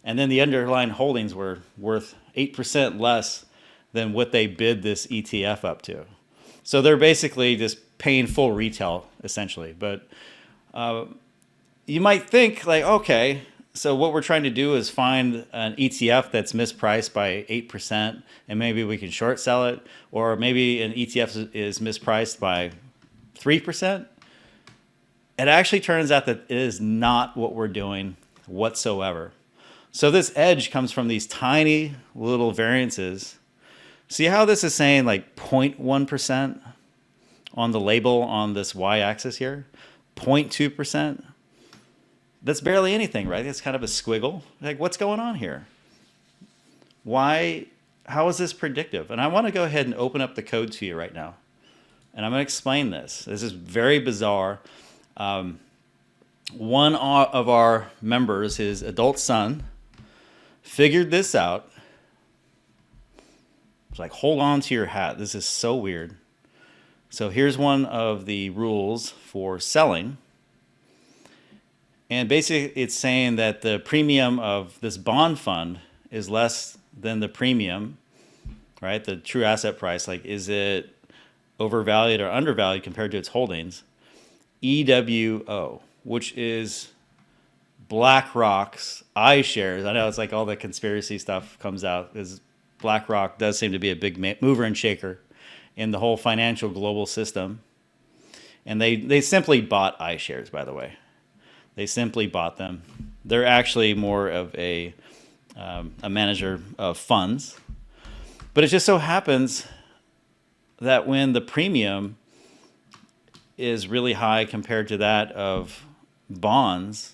And then the underlying holdings were worth 8% less than what they bid this ETF up to. So they're basically just paying full retail, essentially. But you might think like, okay, so what we're trying to do is find an ETF that's mispriced by 8%, and maybe we can short sell it, or maybe an ETF is mispriced by 3%. It actually turns out that it is not what we're doing whatsoever. So this edge comes from these tiny little variances. See how this is saying like 0.1% on the label on this y-axis here? 0.2%? That's barely anything, right? It's kind of a squiggle. Like, what's going on here? Why? How is this predictive? And I want to go ahead and open up the code to you right now. And I'm going to explain this. This is very bizarre. One of our members, his adult son, figured this out. It's like, hold on to your hat. This is so weird. So here's one of the rules for selling. And basically it's saying that the premium of this bond fund is less than the premium, right? The true asset price. Like, is it overvalued or undervalued compared to its holdings? EWO, which is BlackRock's iShares. I know it's like all the conspiracy stuff comes out because BlackRock does seem to be a big mover and shaker in the whole financial global system. And they simply bought iShares, by the way. They simply bought them. They're actually more of a manager of funds. But it just so happens that when the premium is really high compared to that of bonds,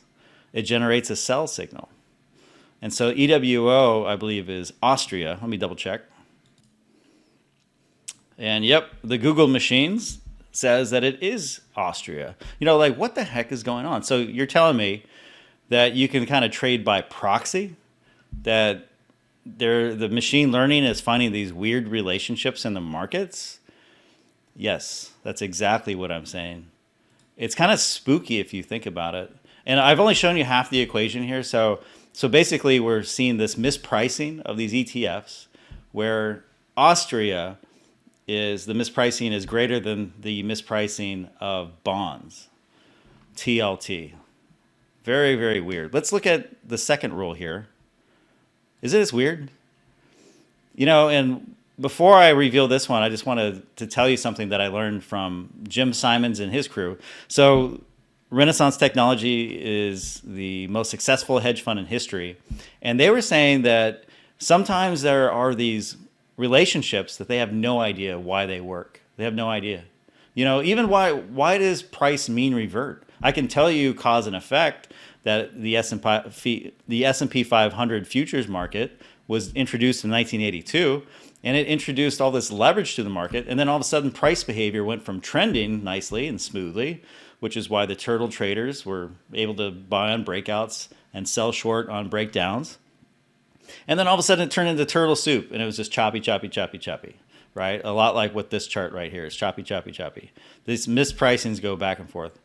it generates a sell signal. And so EWO, I believe, is Austria. Let me double check. And yep, the Google machines says that it is Austria. Like, what the heck is going on? So you're telling me that you can kind of trade by proxy that the machine learning is finding these weird relationships in the markets? Yes, that's exactly what I'm saying. It's kind of spooky if you think about it. And I've only shown you half the equation here. So basically, we're seeing this mispricing of these ETFs, where Austria the mispricing is greater than the mispricing of bonds, TLT. Very, very weird. Let's look at the second rule here. Isn't this weird? And before I reveal this one, I just wanted to tell you something that I learned from Jim Simons and his crew. So Renaissance Technology is the most successful hedge fund in history. And they were saying that sometimes there are these relationships that they have no idea why they work. They have no idea. Even why does price mean revert? I can tell you cause and effect that the S&P 500 futures market was introduced in 1982, and it introduced all this leverage to the market, and then all of a sudden price behavior went from trending nicely and smoothly, which is why the turtle traders were able to buy on breakouts and sell short on breakdowns. And then all of a sudden it turned into turtle soup, and it was just choppy, choppy, choppy, choppy, right? A lot like what this chart right here is, choppy, choppy, choppy. These mispricings go back and forth.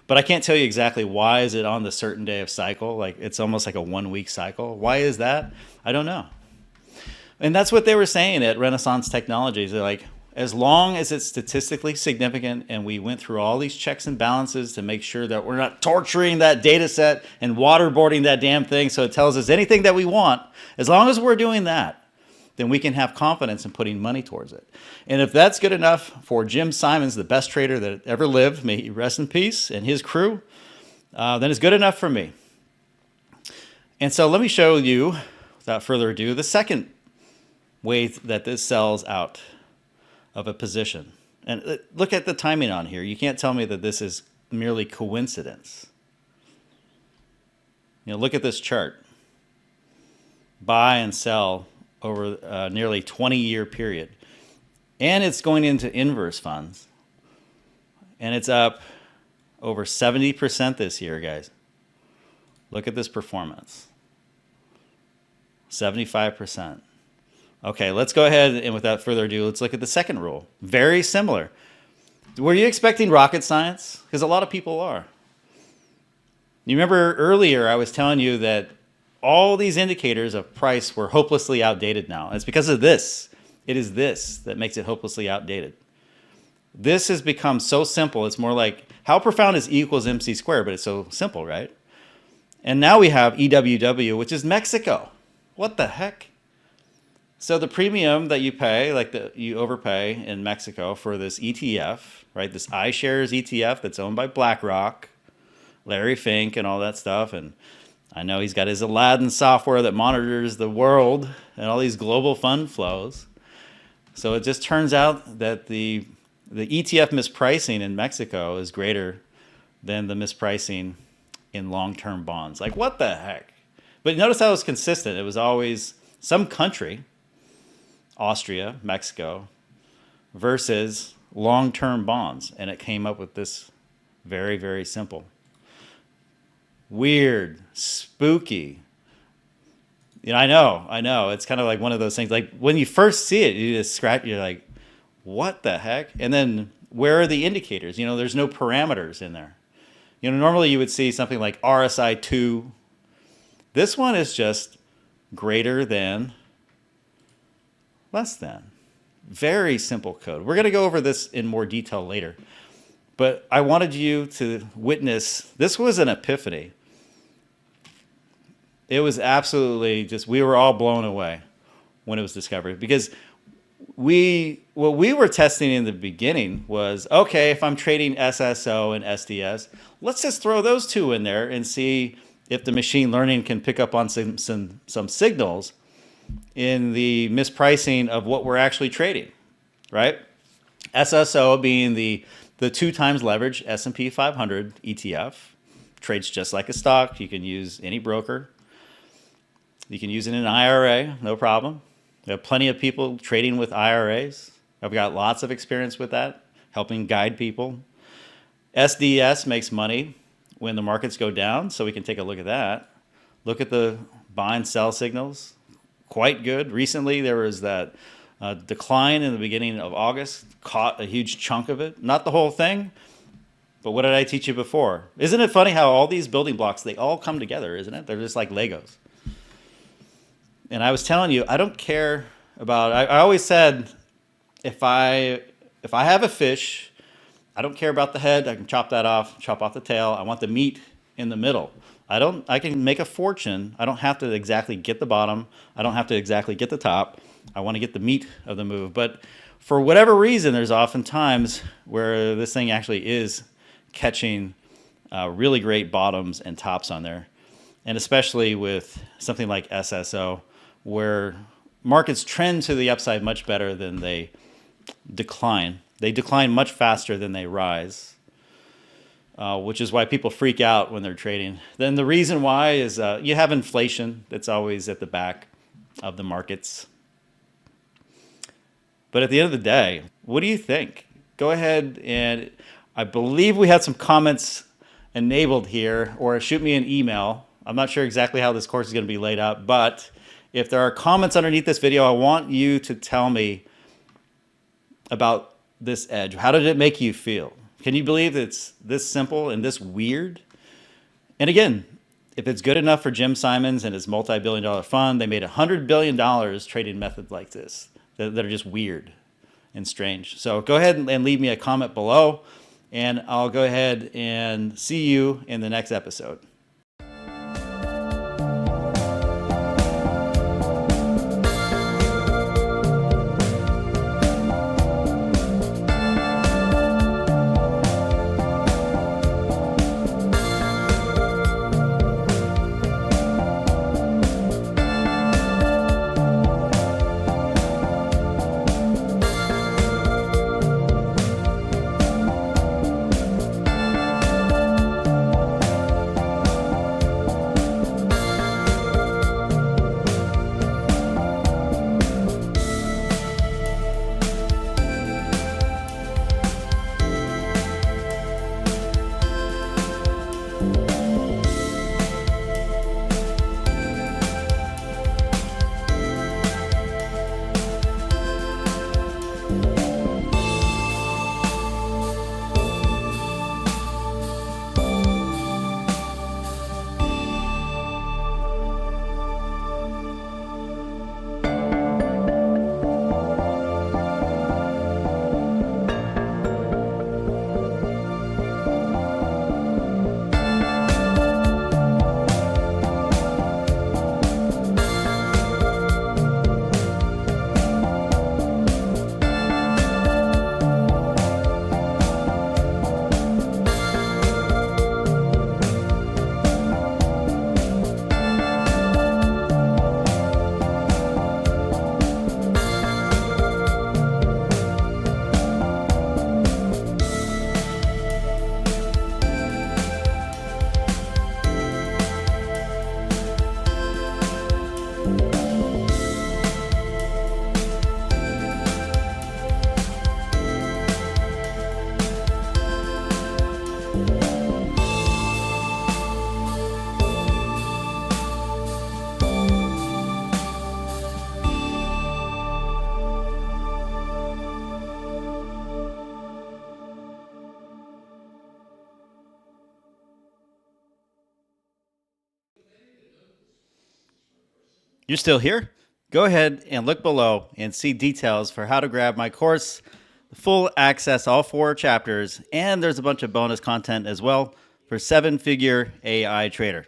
But I can't tell you exactly why is it on the certain day of cycle. Like it's almost like a 1 week cycle. Why is that? I don't know. And that's what they were saying at Renaissance Technologies. They're like, as long as it's statistically significant and we went through all these checks and balances to make sure that we're not torturing that data set and waterboarding that damn thing so it tells us anything that we want, as long as we're doing that, then we can have confidence in putting money towards it. And if that's good enough for Jim Simons, the best trader that ever lived, may he rest in peace, and his crew, then it's good enough for me. And so let me show you, without further ado, the second way that this sells out of a position. And look at the timing on here. You can't tell me that this is merely coincidence. Look at this chart. Buy and sell over a nearly 20-year period. And it's going into inverse funds. And it's up over 70% this year, guys. Look at this performance. 75%. Okay, let's go ahead and without further ado, let's look at the second rule. Very similar. Were you expecting rocket science? Because a lot of people are. You remember earlier I was telling you that all these indicators of price were hopelessly outdated now. And it's because of this. It is this that makes it hopelessly outdated. This has become so simple. It's more like, how profound is E equals MC squared? But it's so simple, right? And now we have EWW, which is Mexico. What the heck? So the premium that you pay, you overpay in Mexico for this ETF, right? This iShares ETF that's owned by BlackRock, Larry Fink and all that stuff. And I know he's got his Aladdin software that monitors the world and all these global fund flows. So it just turns out that the ETF mispricing in Mexico is greater than the mispricing in long-term bonds. Like, what the heck? But notice how it was consistent. It was always some country, Austria, Mexico, versus long-term bonds. And it came up with this very, very simple. Weird, spooky. I know. It's kind of like one of those things. Like when you first see it, you just scratch, you're like, what the heck? And then where are the indicators? There's no parameters in there. Normally you would see something like RSI 2. This one is just greater than, less than. Very simple code. We're going to go over this in more detail later. But I wanted you to witness, this was an epiphany. It was absolutely just, we were all blown away when it was discovered. Because what we were testing in the beginning was, okay, if I'm trading SSO and SDS, let's just throw those two in there and see if the machine learning can pick up on some signals in the mispricing of what we're actually trading, right? SSO being the 2 times leverage S&P 500 ETF, trades just like a stock. You can use any broker. You can use it in an IRA, no problem. There are plenty of people trading with IRAs. I've got lots of experience with that, helping guide people. SDS makes money when the markets go down, so we can take a look at that. Look at the buy and sell signals quite good. Recently, there was that decline in the beginning of August, caught a huge chunk of it. Not the whole thing, but what did I teach you before? Isn't it funny how all these building blocks, they all come together, isn't it? They're just like Legos. And I was telling you, I don't care about, I always said, if I have a fish, I don't care about the head. I can chop that off, chop off the tail. I want the meat in the middle. I can make a fortune. I don't have to exactly get the bottom. I don't have to exactly get the top. I want to get the meat of the move. But for whatever reason, there's often times where this thing actually is catching really great bottoms and tops on there. And especially with something like SSO, where markets trend to the upside much better than they decline. They decline much faster than they rise. Which is why people freak out when they're trading. Then the reason why is you have inflation that's always at the back of the markets. But at the end of the day, what do you think? Go ahead, and I believe we had some comments enabled here, or shoot me an email. I'm not sure exactly how this course is going to be laid out, but if there are comments underneath this video, I want you to tell me about this edge. How did it make you feel? Can you believe it's this simple and this weird? And again, if it's good enough for Jim Simons and his multi-billion-dollar fund, they made $100 billion trading methods like this that are just weird and strange. So go ahead and leave me a comment below, and I'll go ahead and see you in the next episode. You're still here? Go ahead and look below and see details for how to grab my course, full access, all 4 chapters, and there's a bunch of bonus content as well for 7-figure AI trader.